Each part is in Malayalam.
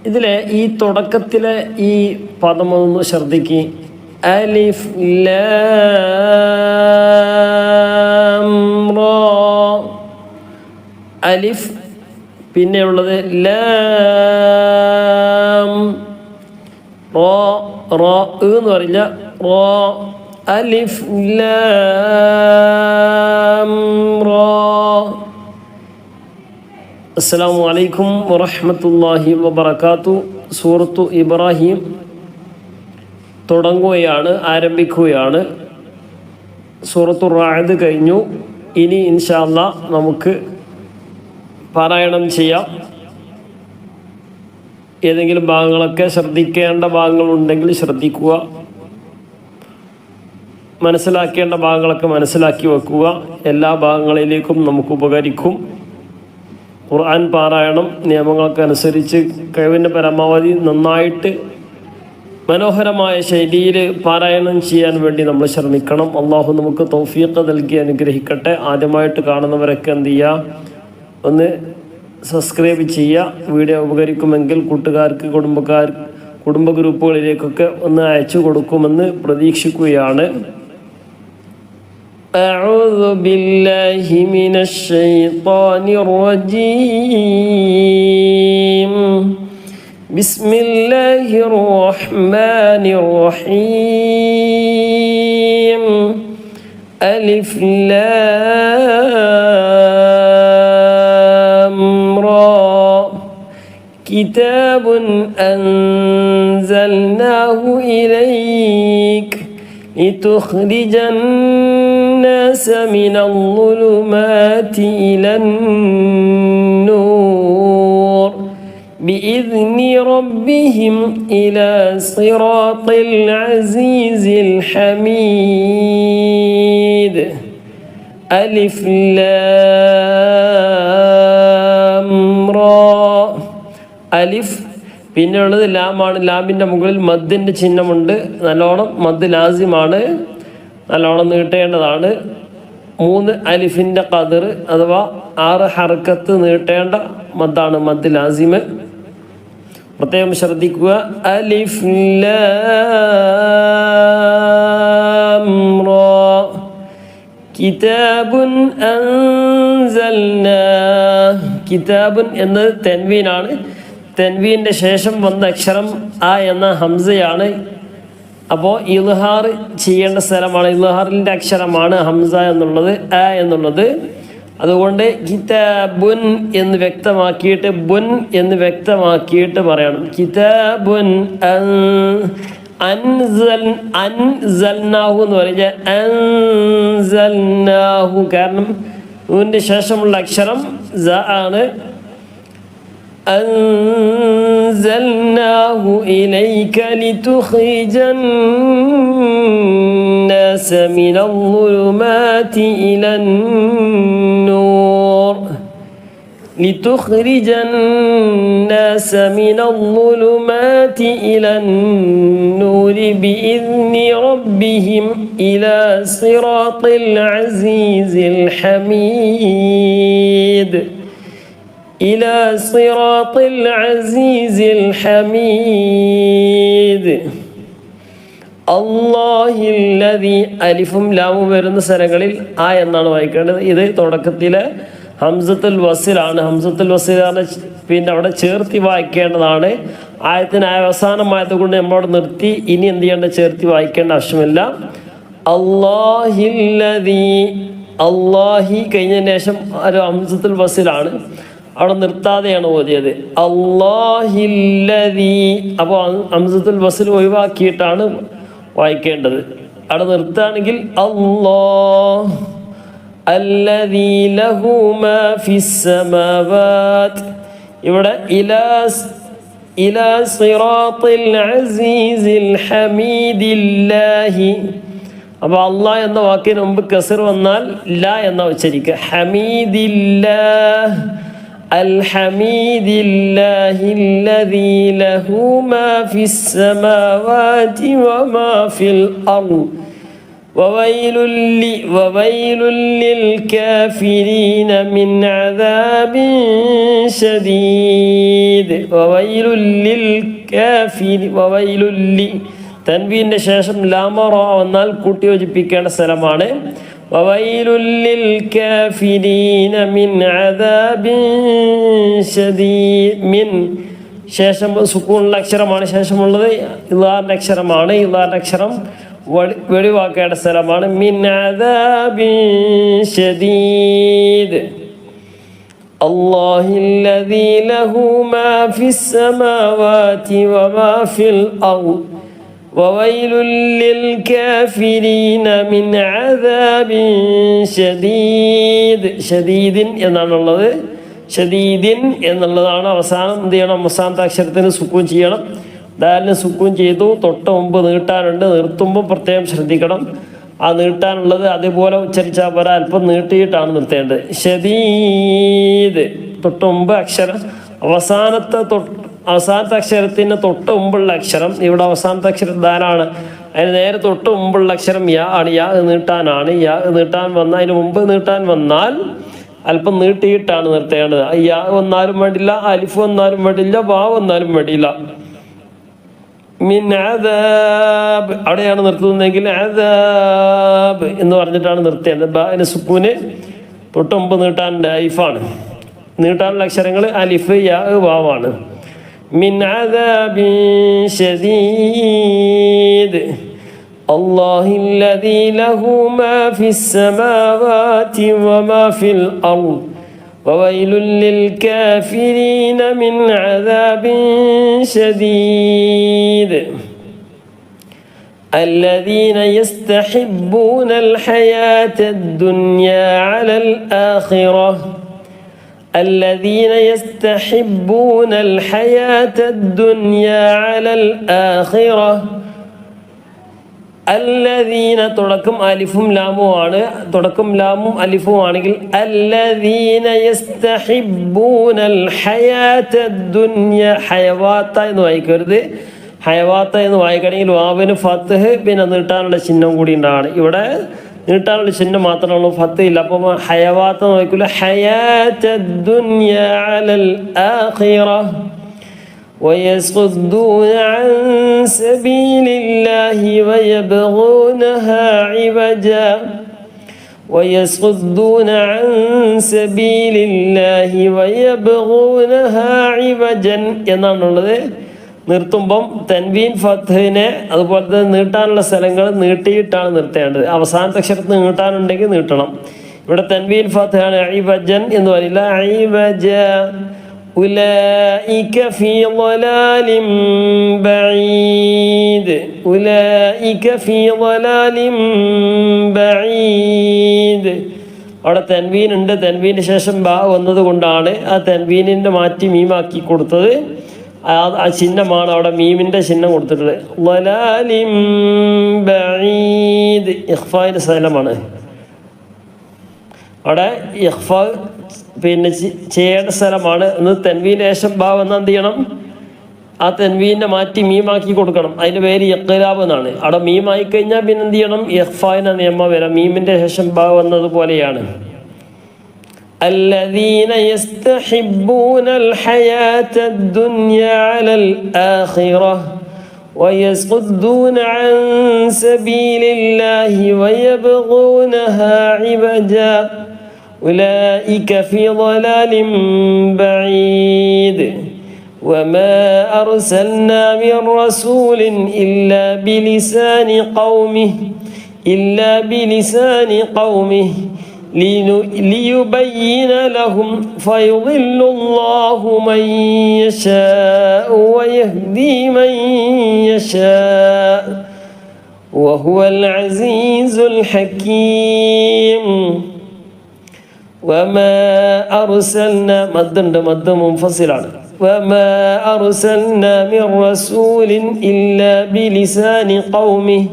ഇതിലെ ഈ തുടക്കത്തിലെ ഈ പദമൊന്ന് ശ്രദ്ധിക്കുക. അലിഫ് ലാം റ. അലിഫ്, പിന്നെ ഉള്ളത് ലാം. റ എന്ന് പറഞ്ഞ റ. അലിഫ് ലാം റ. അസ്സലാമു അലൈക്കും വറഹ്മത്തുള്ളാഹി വബറകാതുഹു. സൂറത്തു ഇബ്രാഹിം തുടങ്ങുകയാണ്, ആരംഭിക്കുകയാണ്. സൂറത്തു റാഅദ് കഴിഞ്ഞു. ഇനി ഇൻഷാ അല്ലാഹ് നമുക്ക് പാരായണം ചെയ്യാം. ഏതെങ്കിലും ഭാഗങ്ങളൊക്കെ ശ്രദ്ധിക്കേണ്ട ഭാഗങ്ങളുണ്ടെങ്കിൽ ശ്രദ്ധിക്കുക, മനസ്സിലാക്കേണ്ട ഭാഗങ്ങളൊക്കെ മനസ്സിലാക്കി വെക്കുക. എല്ലാ ഭാഗങ്ങളിലേക്കും നമുക്ക് ഉപകരിക്കും. ഖുർആൻ പാരായണം നിയമങ്ങൾക്ക് അനുസരിച്ച് കഴിവിൻ്റെ പരമാവധി നന്നായിട്ട് മനോഹരമായ ശൈലിയിൽ പാരായണം ചെയ്യാൻ വേണ്ടി നമ്മൾ ശ്രമിക്കണം. അള്ളാഹു നമുക്ക് തൗഫീഖ് നൽകി അനുഗ്രഹിക്കട്ടെ. ആദ്യമായിട്ട് കാണുന്നവരൊക്കെ എന്ത് ചെയ്യുക, ഒന്ന് സബ്സ്ക്രൈബ് ചെയ്യുക. വീഡിയോ ഉപകരിക്കുമെങ്കിൽ കൂട്ടുകാർക്ക്, കുടുംബ ഗ്രൂപ്പുകളിലേക്കൊക്കെ ഒന്ന് അയച്ചു കൊടുക്കുമെന്ന് പ്രതീക്ഷിക്കുകയാണ്. أعوذ بالله من الشيطان الرجيم. بسم الله الرحمن الرحيم. ألف لام را. كتاب أنزلناه إليك لتخرج الناس من الظلمات إلى النور بإذن ربهم إلى صراط العزيز الحميد. ألف لام را. അലിഫ്, പിന്നെയുള്ളത് ലാമാണ്. ലാമിൻ്റെ മുകളിൽ മദ്ദിൻ്റെ ചിഹ്നമുണ്ട്. നല്ലോണം മദ് ലാസിമാണ്, നല്ലോണം നീട്ടേണ്ടതാണ്. 3 അലിഫിൻ്റെ ഖദർ അഥവാ 6 ഹർക്കത്ത് നീട്ടേണ്ട മദ്ദാണ് മദ് ലാസിമ്. പ്രത്യേകം ശ്രദ്ധിക്കുക. അലിഫ് ലാം റാ. കിതാബുൻ അൻസൽനാ. കിതാബുൻ എന്നത് തൻവീനാണ്. തൻവീൻ്റെ ശേഷം വന്ന അക്ഷരം ആ എന്ന ഹംസയാണ്. അപ്പോൾ ഇൽഹാർ ചെയ്യേണ്ട സ്ഥലമാണ്, ഇൽഹാറിൻ്റെ അക്ഷരമാണ് ഹംസ എന്നുള്ളത്, ആ എന്നുള്ളത്. അതുകൊണ്ട് കിതാബുൻ എന്ന് വ്യക്തമാക്കിയിട്ട് ബുൻ എന്ന് വ്യക്തമാക്കിയിട്ട് പറയണം. കിതാബുൻ അൻസൽനാഹു എന്ന് പറഞ്ഞാൽ അൻസൽനാഹു, കാരണം ഇതിൻ്റെ ശേഷമുള്ള അക്ഷരം സ ആണ്. أنزلناه إليك لتخرج الناس من الظلمات إلى النور. لتخرج الناس من الظلمات إلى النور بإذن ربهم إلى صراط العزيز الحميد. إلى صراط العزيز الحميد. അല്ലാഹില്ലദീ. അലിഫും ലാമും വരുന്ന സ്ഥലങ്ങളിൽ ആ എന്നാണ് വായിക്കേണ്ടത്. ഇത് തുടക്കത്തിലെ ഹംസത്തുൽ വസിലാണ്. ഹംസത്തുൽ വസിലാണ്, പിന്നെ അവിടെ ചേർത്തി വായിക്കേണ്ടതാണ്. ആയത്തിന് അവസാനമായത് കൊണ്ട് നമ്മളവിടെ നിർത്തി. ഇനി എന്ത് ചെയ്യേണ്ട, ചേർത്തി വായിക്കേണ്ട ആവശ്യമില്ല. അല്ലാഹില്ലദീ. അല്ലാഹി കഴിഞ്ഞതിന് ശേഷം ഒരു ഹംസത്തുൽ വസിലാണ്, അവിടെ നിർത്താതെയാണ് ഓതിയത്. അല്ലാഹില്ലദീ. അപ്പോൾ ഹംസത്തുൽ വസിൽ ഒഴിവാക്കിയിട്ടാണ് വായിക്കേണ്ടത്. അവിടെ നിർത്തുകയാണെങ്കിൽ അല്ലാഹ് അല്ലദീ ലഹു മാ ഫിസ് സമാവാത്. ഇവിടെ ഇലാ സിറാത്തിൽ അസീസിൽ ഹമീദില്ലാഹി. അപ്പോൾ അല്ലാഹ് എന്ന വാക്കിന് മുമ്പ് കസർ വന്നാൽ ലാ എന്ന ഉച്ചരിക്കുക. ഹമീദില്ലാഹ് അൽഹമീദില്ലാഹില്ലദീ ലഹു മാ ഫിസ് സമാവാതി വമാ ഫിൽ അർദ് വവൈലുൽ ലിൽകാഫിരീന മിൻ അദാബിൻ ശദീദ്. വവൈലുൽ തൻവീന്റെ ശേഷം ലാമ റ വന്നാൽ കൂട്ടി യോജിപ്പിക്കേണ്ട സ്ഥലമാണ്. വവൈലുൽ ലിൽകാഫിരീന മിൻ അദാബിൻ ശദീദ്. മിൻ ശേഷം സുക്കൂനുള്ള അക്ഷരമാണ്, ശേഷമുള്ളത് ഇളാറിന്റെ അക്ഷരമാണ്. ഇളാറിന്റെ അക്ഷരം വെളിവാക്കേണ്ട സ്ഥലമാണ്. മിൻ അദാബിൻ ശദീദ്. അല്ലാഹില്ലദീ ലഹു മാ ഫിസ് സമാവാതി വമാ ഫിൽ അർദ് വവൈലുൽ ലിൽകാഫിരീന മിൻ അദാബിൻ ശദീദ്. ഷദീദിൻ എന്നാണുള്ളത്. ഷദീദിൻ എന്നുള്ളതാണ്. അവസാനം എന്ത് ചെയ്യണം? അവസാനത്തെ അക്ഷരത്തിന് സുക്കൂൻ ചെയ്യണം. ദാലിന് സുക്കൂൻ ചെയ്തു. തൊട്ട് മുമ്പ് നീട്ടാനുണ്ട്. നിർത്തുമ്പോൾ പ്രത്യേകം ശ്രദ്ധിക്കണം. ആ നീട്ടാനുള്ളത് അതേപോലെ ഉച്ചരിച്ചാൽ പോരാ, അല്പം നീട്ടിയിട്ടാണ് നിർത്തേണ്ടത്. ഷദീദ് തൊട്ട് മുമ്പ് അക്ഷരം അവസാനത്തെ അക്ഷരത്തിന് തൊട്ട് മുമ്പുള്ള അക്ഷരം. ഇവിടെ അവസാനത്തെ അക്ഷരം ദാലാണ്. അതിന് നേരെ തൊട്ട് മുമ്പുള്ള അക്ഷരം യാ ആണ്. യാ നീട്ടാനാണ്. യാ നീട്ടാൻ വന്നാൽ അതിന് മുമ്പ് നീട്ടാൻ വന്നാൽ അല്പം നീട്ടിയിട്ടാണ് നിർത്തേണ്ടത്. യാ വന്നാലും വേണ്ടില്ല, അലിഫ് വന്നാലും വേണ്ടില്ല, വാ വന്നാലും വേണ്ടിയില്ല. മിൻ അദാബ് അവിടെയാണ് നിർത്തുന്നതെങ്കിൽ അദാബ് എന്ന് പറഞ്ഞിട്ടാണ് നിർത്തേണ്ടത്. ബാന് സുക്കൂന് തൊട്ട് മുമ്പ് നീട്ടാനുണ്ട്. അലിഫാണ്. നീട്ടാനുള്ള അക്ഷരങ്ങൾ അലിഫ്, യാ, വാവാണ്. മിൻ അദാബിൻ ശദീദ്. അല്ലാഹില്ലദീ ലഹു മാ ഫിസ് സമാവാതി വമാ ഫിൽ അർദ് വവൈലുൽ ലിൽകാഫിരീന മിൻ അദാബിൻ ശദീദ്. الذين يستحبون الحياة الدنيا على الآخرة. الذين يستحبون الحياة الدنيا على الآخرة. അല്ലദീന തുടക്കം അലിഫും ലാമും ആണ്. തുടക്കം ലാമും അലിഫും ആണെങ്കിൽ അല്ലദീന യസ്തഹിബ്ബൂനൽ ഹയാത്തദ് ദുനിയ. ഹയവാത്ത എന്ന് വായിക്കരുത്. ഹയവാത്ത എന്ന് വായിക്കണമെങ്കിൽ വാവിന് ഫത്ഹ് പിന്നെ നീട്ടാനുള്ള ചിഹ്നം കൂടി ഉണ്ടാണ്. ഇവിടെ നീട്ടാനുള്ള ചിഹ്നം മാത്രമേ ഉള്ളൂ, ഫത്ത് ഇല്ല. അപ്പം ഹയവാത്ത എന്ന് വായിക്കില്ല. ഹയാത്തദ് ദുനിയ അലൽ ആഖിറ. ويصدون عن سبيل الله ويبغونها عوجا. ويصدون عن سبيل الله ويبغونها عوجا എന്നാണുള്ളത്. നിർത്തുമ്പം തൻവീൻ ഫത്ഹിനെ അതുപോലെ തന്നെ നീട്ടാനുള്ള സ്ഥലങ്ങൾ നീട്ടിയിട്ടാണ് നിർത്തേണ്ടത്. അവസാനത്തെ അക്ഷരത്തിന് നീട്ടാനുണ്ടെങ്കിൽ നീട്ടണം. ഇവിടെ തൻവീൻ ഫത്ഹാണ്. ഇവജൻ എന്ന് പറയില്ല. ഇവജ. ഉലൈക ഫീ ളലാലിൻ ബഈദ്. ഉലൈക ഫീ ളലാലിൻ ബഈദ്. അവിടെ തൻവീൻ ഉണ്ട്. തൻവീന് ശേഷം ബാ വന്നത് കൊണ്ടാണ് ആ തൻവീനിൻ്റെ മാറ്റി മീമാക്കി കൊടുത്തത്. ആ ചിഹ്നമാണ് അവിടെ മീമിൻ്റെ ചിഹ്നം കൊടുത്തിട്ടുള്ളത്. ളലാലിൻ ബഈദ് ഇഖ്ഫായിൻ്റെ സ്ഥലമാണ്. അവിടെ ഇഖ്ഫ പിന്നെ ചെയ്യേണ്ട സ്ഥലമാണ്. എന്ന് തൻവീന് ശേഷം ബാ വന്നാൽ എന്ത് ചെയ്യണം? ആ തൻവീനെ മാറ്റി മീമാക്കി കൊടുക്കണം. അതിൻ്റെ പേര് ഇഖ്ലാബ് എന്നാണ്. അവിടെ മീമായി കഴിഞ്ഞാൽ പിന്നെ എന്ത് ചെയ്യണം? ഇഖ്ഫായിൻ്റെ നിയമം വരാം. മീമിൻ്റെ ശേഷം ബാ വന്നതുപോലെയാണ്. الذين يستحبون الحياة الدنيا على الآخرة ويصدون عن سبيل الله ويبغونها عوجا أولئك في ضلال بعيد وما أرسلنا من رسول إلا بلسان قومه ليبين لهم فيضل الله من يشاء ويهدي من يشاء وهو العزيز الحكيم وما أرسلنا مد منفصل وما أرسلنا من رسول إلا بلسان قومه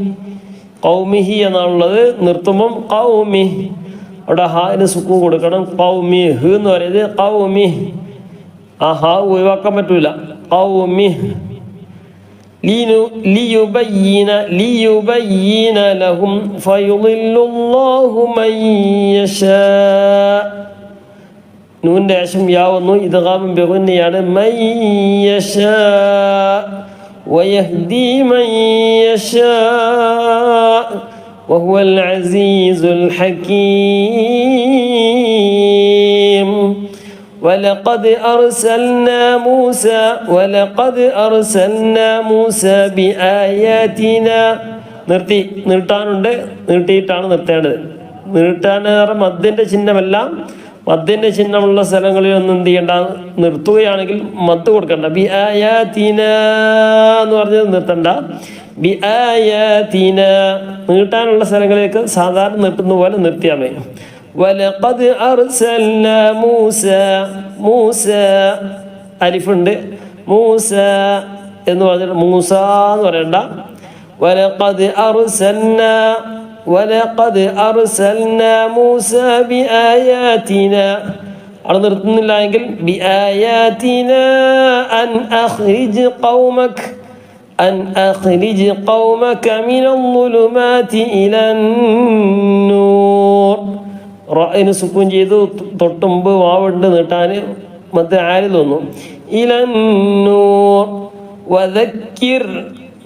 എന്നുള്ളത് നിർത്തുമ്പം قومه അവിടെ ഹാന് സുക്കൂൻ കൊടുക്കണം. ഖൗമി ഹ് എന്ന് പറയുന്നത് ഖൗമി. ആ ഹാ ഒഴിവാക്കാൻ പറ്റൂല. ഖൗമി ലിയുബയ്യിന ലഹും ഫയുളില്ലുല്ലാഹു മൻ യശാ. നൂന്റെ ശേഷം യാ വന്നു, ഇദ്ഗാമുൻ ബിഗുന്നയാണ്. മൻ യശാ വയഹ്ദി മൻ യശാ വഹുവൽ അസീസുൽ ഹകീം. ولقد أرسلنا موسى بآياتنا. നീട്ടാനുണ്ട്, നീട്ടിയിട്ടാണ് നിർത്തേണ്ടത്. നീട്ടാൻ മദ്ദിൻ്റെ ചിഹ്നമെല്ലാം, മദ്ദിൻ്റെ ചിഹ്നമുള്ള സ്ഥലങ്ങളിലൊന്നും എന്ത് ചെയ്യണ്ട, നിർത്തുകയാണെങ്കിൽ മദ് കൊടുക്കണ്ട. ബി ആയാതിന എന്ന് പറഞ്ഞത് നിർത്തണ്ട. ബി ആയാതിന നീട്ടാനുള്ള സ്ഥലങ്ങളിലേക്ക് സാധാരണ നിർത്തുന്ന പോലെ നിർത്തിയാൽ മതി. വലഖദ് അർസൽന മൂസ അലിഫുണ്ട്, മൂസ എന്ന് പറഞ്ഞിട്ട് മൂസ എന്ന് പറയണ്ട. വലഖദ് അർസൽന മൂസ ബിആയാതിന. അവിടെ നിർത്തുന്നില്ല എങ്കിൽ ബിആയാതിന അൻ അഖ്രിജ് ഖൗമക മിനൽ ളുലുമാതി ഇലൻ നൂർ. റഅയിന് സുക്കൂൻ ചെയ്തു, തൊട്ടുമ്പ് വാവുണ്ട് നീട്ടാൻ, മധ്യ ആരിൽ വന്നു. ഇലൻ നൂർ.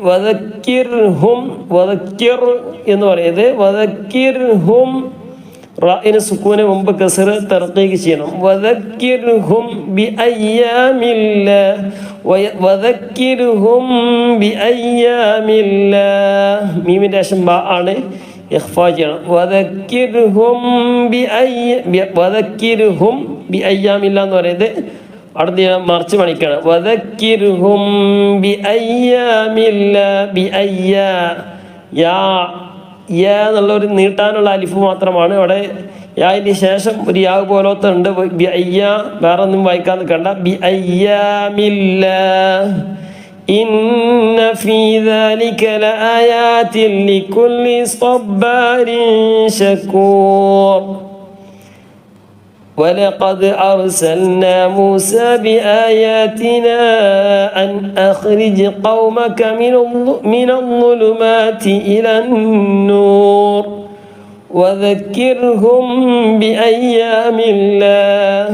വദക്കിർഹും എന്ന് പറയുന്നത് വദക്കിർഹും. റഅയിന് സുക്കൂന് മുമ്പ് കസ്ർ തർക്കീക്ക് ചെയ്യണം. വദക്കിർഹും ബിഅയ്യാമില്ലാഹ്. മീമിന്റെ ശേഷം ബ ആണ്, ഇഖ്ഫാ ചെയ്യണം. വദക്കിർഹും ബിഅയ്യാമില്ലാഹ് എന്ന് പറയുന്നത് അടുത്ത് മറിച്ച് പണിക്കാണ്. വദക്കിർഹും യാ എന്നുള്ളൊരു നീട്ടാനുള്ള അലിഫ് മാത്രമാണ്. അവിടെ യാതിന് ശേഷം ഒരു യാ പോലത്തെ ഉണ്ട്. വേറെ ഒന്നും വായിക്കാൻ നിൽക്കണ്ട. ബിഅയ്യാമില്ലാഹ്. ഇന്ന ഫീ ദാലിക ലആയാതിൻ ലികുല്ലി സ്വബ്ബാരിൻ ശകൂർ. ولقد أرسلنا موسى بآياتنا أن أخرج قومك من الظلمات إلى النور وذكرهم بأيام الله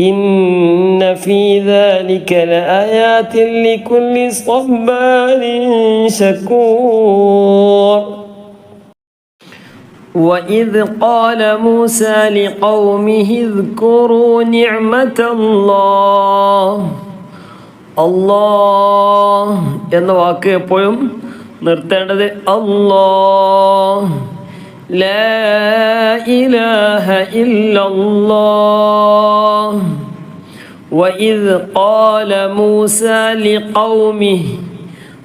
إن في ذلك لآيات لكل صبار شكور. وإذ قال موسى لقومه اذكروا نعمة الله എന്ന വാക്ക് എപ്പോഴും നിർത്തേണ്ടത് അല്ലാഹ്. ലാ ഇലാഹ ഇല്ലല്ലാഹ്. വഇദ് ഖാല മൂസ ലിഖൗമിഹി.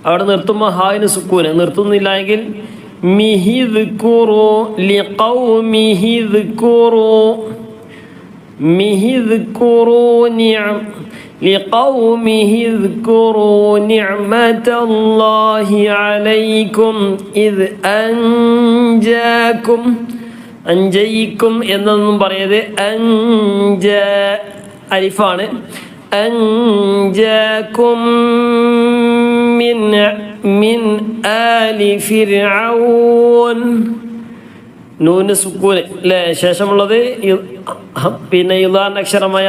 അവിടെ നിർത്തുമ്പോൾ ഹായിന് സുക്കൂന്, നിർത്തുന്നില്ല എങ്കിൽ اذكروا نعمة الله عليكم إذ أنجيكم എന്നൊന്നും പറയത് അലിഫാണ്. أنجاكم من آل فرعون. നൂന് സുക്കൂന് അല്ലേ, ശേഷമുള്ളത് പിന്നെ ഇളാൻ അക്ഷരമായ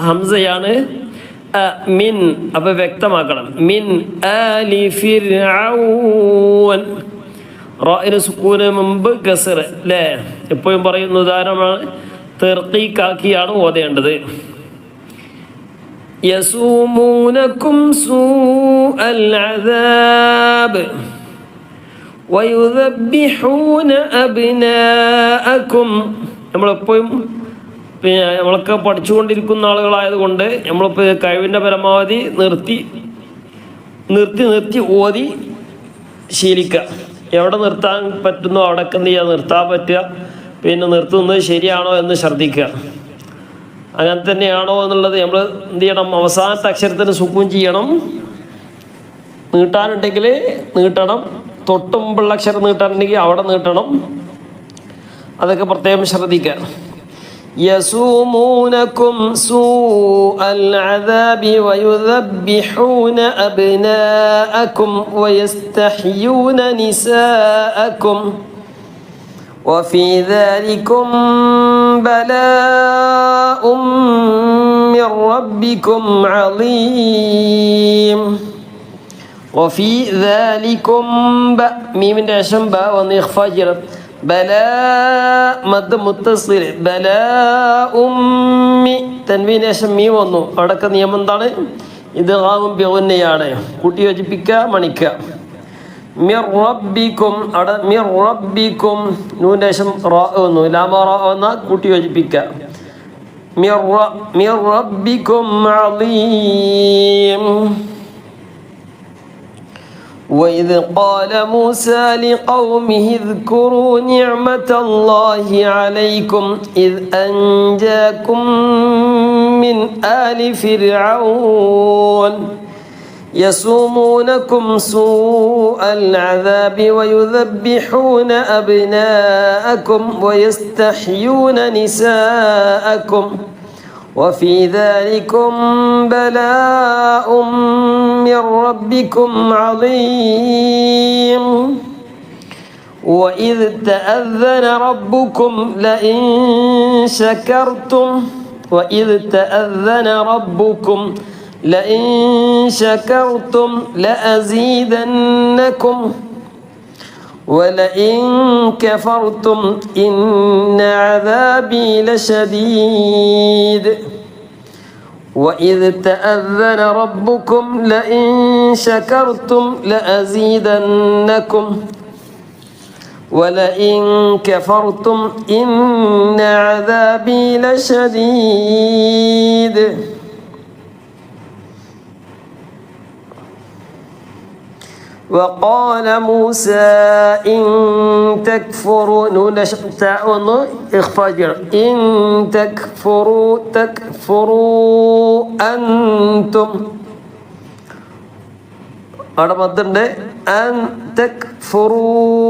ഹംസയാണ്. മിൻ, അപ്പൊ വ്യക്തമാക്കണം. മിൻ ആലി ഫിർഔൻ. റഅയിന് സുക്കൂന് മുമ്പ് കസ്ർ അല്ലേ, എപ്പോഴും പറയുന്ന ഉദാഹരണമാണ്. തർക്കീക്കാക്കിയാണ് ഓതേണ്ടത്. يسومونكم سوء العذاب ويذبحون أبناءكم. നമ്മളെപ്പോഴും നമ്മളൊക്കെ പഠിച്ചുകൊണ്ടിരിക്കുന്ന ആളുകളായതുകൊണ്ട് നമ്മളിപ്പോൾ കഴിവിൻ്റെ പരമാവധി നിർത്തി ഓതി ശീലിക്കുക. എവിടെ നിർത്താൻ പറ്റുന്നോ അവിടേക്ക് എന്ത് ചെയ്യുക, നിർത്താൻ പറ്റുക. പിന്നെ നിർത്തുന്നത് ശരിയാണോ എന്ന് ശ്രദ്ധിക്കുക. അങ്ങനെ തന്നെയാണോ എന്നുള്ളത് നമ്മൾ എന്ത് ചെയ്യണം, അവസാനത്തെ അക്ഷരത്തിന് സുക്കൂൻ ചെയ്യണം. നീട്ടാനുണ്ടെങ്കിൽ നീട്ടണം, തൊട്ടുമുമ്പുള്ള അക്ഷരം നീട്ടാനുണ്ടെങ്കിൽ അവിടെ നീട്ടണം. അതൊക്കെ പ്രത്യേകം ശ്രദ്ധിക്കുക. يسومونكم سوء العذاب ويذبحون أبناءكم ويستحيون نساءكم وفي ذلكم بلاء من ربكم عظيم وفي ذلكم ميم داشم با ونخفجر بلاء مد متصل بلاء തൻവീൻ ശേഷം മീ വന്നു. അവിടെയൊക്കെ നിയമം എന്താണ്? ഇത് ആകും ബിഗുന്നയാണ്. കൂട്ടി യോജിപ്പിക്കുക, മണിക്കുക. മിർ റബ്ബിക്കും അവിടെ മിർ റബ്ബിക്കും നൂൻ്റെ ശേഷം റാ വന്നു. ലാമ റാ വന്ന കൂട്ടി യോജിപ്പിക്കുക. മിർ റബ്ബിക്കും അളീം. وإذ قال موسى لقومه اذكروا نعمة الله عليكم إذ أنجاكم من آل فرعون يسومونكم سوء العذاب ويذبحون أبناءكم ويستحيون نساءكم وفي ذلكم بلاء من ربكم عظيم وإذ تأذن ربكم لئن شكرتم وإذ تأذن ربكم لئن شكرتم لأزيدنكم ولئن كفرتم إن عذابي لشديد وإذ تأذن ربكم لئن شكرتم لأزيدنكم ولئن كفرتم إن عذابي لشديد وقال موسى إن تكفروا إن تكفروا أنتم أن تكفروا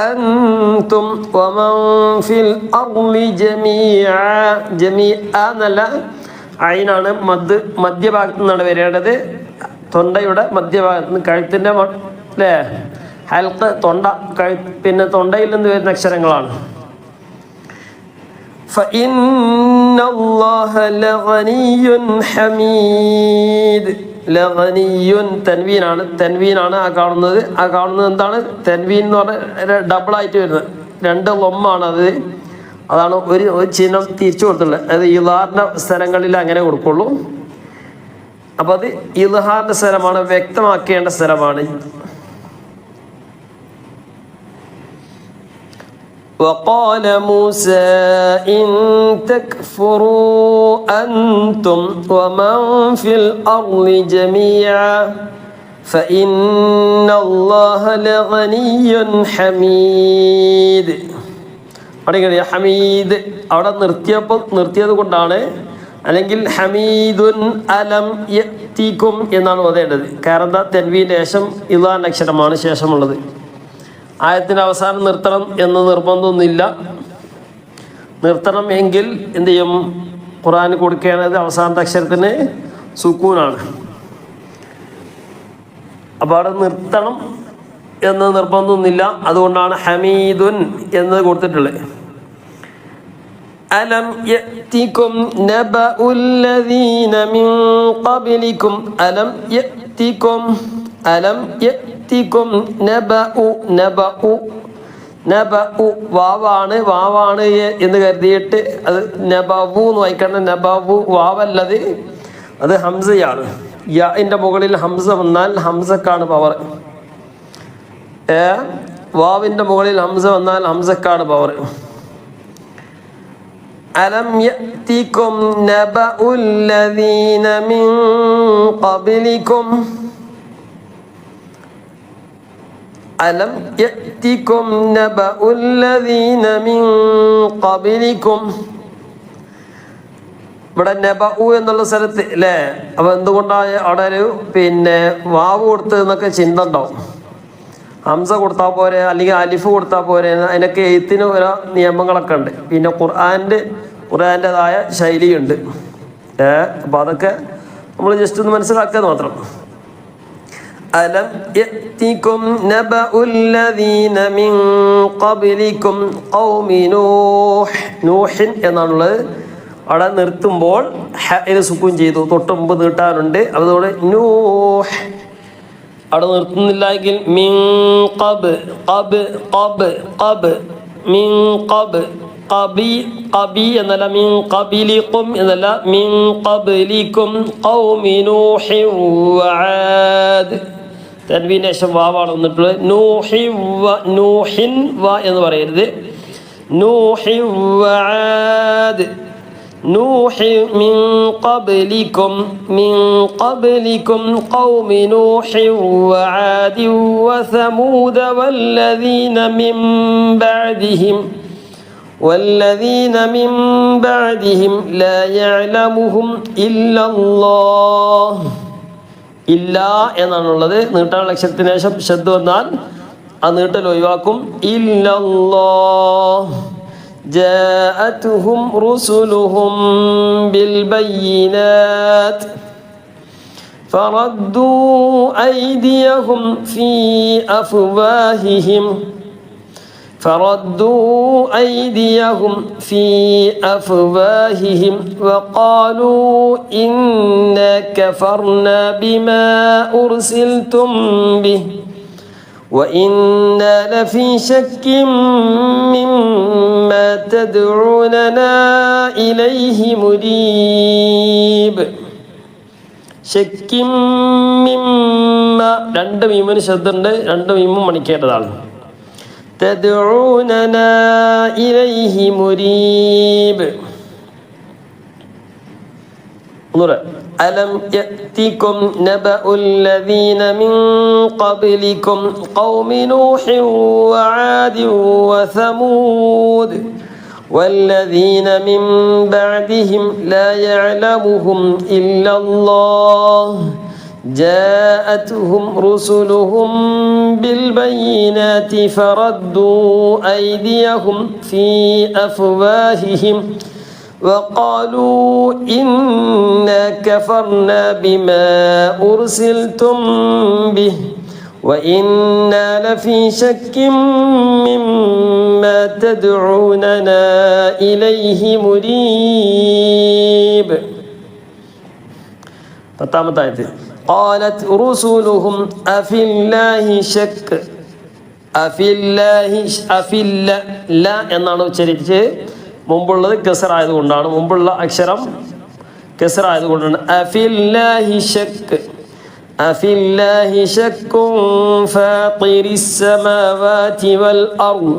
أنتم ومن في الأرض جميعا എന്നല്ല അയിനാണ് മധ്യഭാഗത്ത് നിന്നാണ് വരേണ്ടത്. തൊണ്ടയുടെ മധ്യഭാഗത്ത് നിന്ന് കഴുത്തിൻ്റെ അല്ലേ ഹൽക്ക് തൊണ്ട പിന്നെ തൊണ്ടയിൽ നിന്ന് വരുന്ന അക്ഷരങ്ങളാണ്. فإن الله لغني حميد ലഗനിയുൻ തൻവീനാണ് ആ കാണുന്നത് എന്താണ് തൻവീൻ എന്ന് പറഞ്ഞാൽ ഡബിളായിട്ട് വരുന്നത് രണ്ട് ലൊമ്മാണ് അതാണ് ഒരു ചിഹ്നം തിരിച്ചു കൊടുത്തുള്ളത്. അത് ഇളാറിൻ്റെ സ്ഥലങ്ങളിൽ അങ്ങനെ കൊടുക്കുള്ളൂ. അപ്പം അത് ഇൽഹാറിൻ്റെ സ്ഥലമാണ്, വ്യക്തമാക്കേണ്ട സ്ഥലമാണ്. وقال موسى إن تكفروا أنتم ومن في الأرض جميعا فإن الله لغني حميد. ഹമീദ് അവിടെ നിർത്തിയത് കൊണ്ടാണ്, അല്ലെങ്കിൽ ഹമീദുൻ അലം യഅ്തികും എന്നാണ് ഓതേണ്ടത്. കാരണം എന്താ, തൻവീൻ്റെ ശേഷം ഇളാൻ അക്ഷരമാണ് ശേഷമുള്ളത്. ആയത്തിൻ്റെ അവസാനം നിർത്തണം എന്ന് നിർബന്ധമൊന്നുമില്ല. നിർത്തണം എങ്കിൽ എന്ത് ചെയ്യും, ഖുർആൻ കൊടുക്കേണ്ടത് അവസാനത്തെ അക്ഷരത്തിന് സുക്കൂനാണ്. അപ്പോൾ അവിടെ നിർത്തണം എന്ന് നിർബന്ധമൊന്നുമില്ല. അതുകൊണ്ടാണ് ഹമീദുൻ എന്ന് കൊടുത്തിട്ടുള്ളത്. അലം യഅ്തികും നബഉല്ലദീന മിൻ ഖബ്ലികും അലം യഅ്തികും നബഉ വാവാണ് എന്ന് കരുതിയിട്ട് അത് നബവു എന്ന് വായിക്കണം. നബവു വാവല്ലത്, അത് ഹംസയാണ്. യാഇൻ്റെ മുകളിൽ ഹംസ വന്നാൽ ഹംസക്കാണ് പവർ. വാവിൻ്റെ മുകളിൽ ഹംസ വന്നാൽ ഹംസക്കാണ് പവർ. അലം യഅ്തികും നബഉല്ലദീന മിൻ ഖബ്ലികും അലം യഅ്തികും നബഉല്ലദീന മിൻ ഖബ്ലികും. ഇവിടെ നബഉ എന്നുള്ള സ്ഥലത്ത് അല്ലേ, അപ്പോൾ എന്തുകൊണ്ടാണ് അവിടെ ഒരു വാവ് കൊടുത്തതെന്നൊക്കെ ചിന്ത ഉണ്ടാവും. ഹംസ കൊടുത്താൽ പോരെ, അല്ലെങ്കിൽ അലിഫ് കൊടുത്താൽ പോരെ, അതിനൊക്കെ എഴുത്തിന് ഓരോ നിയമങ്ങളൊക്കെ ഉണ്ട്. പിന്നെ ഖുർആൻ്റെതായ ശൈലിയുണ്ട്. അപ്പോൾ അതൊക്കെ നമ്മൾ ജസ്റ്റ് ഒന്ന് മനസ്സിലാക്കുക മാത്രം. അലം യഅതികും നബഉല്ലദീന മിൻ ഖബ്ലികും ഖൗമി നൂഹിൻ എന്നാണുള്ളത്. അവിടെ നിർത്തുമ്പോൾ ഹയിൽ സുക്കൂൻ ചെയ്തു, തൊട്ട് മുമ്പ് നീട്ടാനുണ്ട്. അതോടെ നൂഹ് അവിടെ നിർത്തുന്നില്ലെങ്കിൽ മിൻ ഖബ് ഖബ് ഖബ് ഖബ് മിൻ ഖബ് ഖബി എന്നല്ല, മിൻ ഖബിലികും എന്നല്ല, മിൻ ഖബ്ലികും ഖൗമി നൂഹി വആദ്. തൻവീന് ശേഷം വാവാണ് വന്നിട്ടുള്ളത്. നൂഹിൻ വ എന്ന് പറയരുത്. നൂഹി വആദ് നൂഹി മിൻ ഖബ്ലികും ഖൗമി നൂഹി വആദ് വസമൂദ വല്ലദീന മിൻ ബഅദിഹിം ലാ യഅലമുഹും ഇല്ലല്ലാഹ്. ഇല്ല എന്നാണുള്ളത്. നീട്ടാനുള്ള അക്ഷരത്തിന് ശേഷം ശബ്ദ വന്നാൽ ആ നീട്ടൽ ഒഴിവാക്കും. ഇല്ലല്ലാഹ് ജാഅതുഹും റുസുലുഹും ബിൽ ബയ്യിനാത് ഫറദ്ദൂ അയ്ദിയഹും ഫീ അഫ്വാഹിഹിം وقالوا إنا كفرنا بما أرسلتم به وإنا لفي شك مما تدعوننا إليه مريب. ശക്കിം മിമ്മ രണ്ട് മീമിന് ശബ്ദമുണ്ട്, രണ്ട് മീമും മണിക്കേണ്ടതാണ്. തദ്ഊനനാ ഇലൈഹി മുരീബ്. ألم يأتكم نبأ الذين من قبلكم قوم نوح وعاد وثمود والذين من بعدهم لا يعلمهم إلا الله جاءتهم رسلهم بالبينات فردوا أيديهم في أفواههم وقالوا إنا كفرنا بما أرسلتم به وإنا لفي شك مما تدعوننا إليه مريب. قالت رسلهم أفي الله شك لا എന്നാണ് ഉച്ചരിച്ച് മുമ്പുള്ളത് കസർ ആയതുകൊണ്ടാണ്, മുമ്പുള്ള അക്ഷരം കസർ ആയതുകൊണ്ടാണ്. അഫില്ലാഹി ശക്കുൻ ഫാത്തിരിസ് സമാവാതി വൽ അർദ്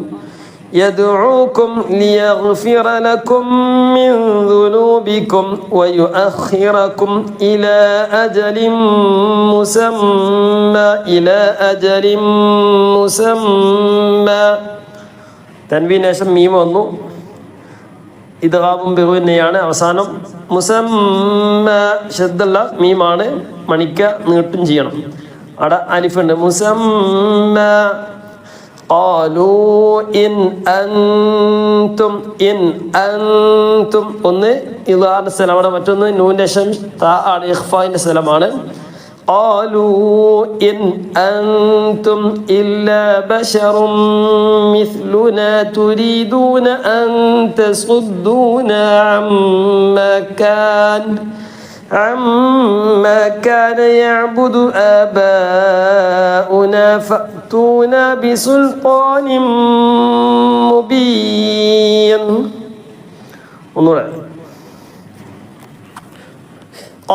യദ്ഉകും ലിയഗ്ഫിറ ലക്കും മിൻ ദുനൂബിക്കും വയുഅഖിറകും ഇലാ അജലിൻ മുസമ്മ. തൻവീനേശം മീം വന്നു, ഇദ്ഗാമും ബിഗുന്നയാണ് അവസാനം. മുസമ്മ ശബ്ദല്ല മീമാണ്, മണിക്ക നീട്ടും ചെയ്യണം. അവിടെ അലിഫുണ്ട്. മുസമ്മ. ഖാലൂ ഇൻ അൻതും ഒന്ന് ഇദ്ഗാമിന്റെ സ്ഥലമാണ്, മറ്റൊന്ന് നൂന്റെ ശേഷം താ ആണ്, ഇഖ്ഫാന്റെ സ്ഥലമാണ്. قالوا إن أنتم إلا بشر مثلنا تريدون أن تصدونا عما كان يعبد آباؤنا فأتونا بسلطان مبين.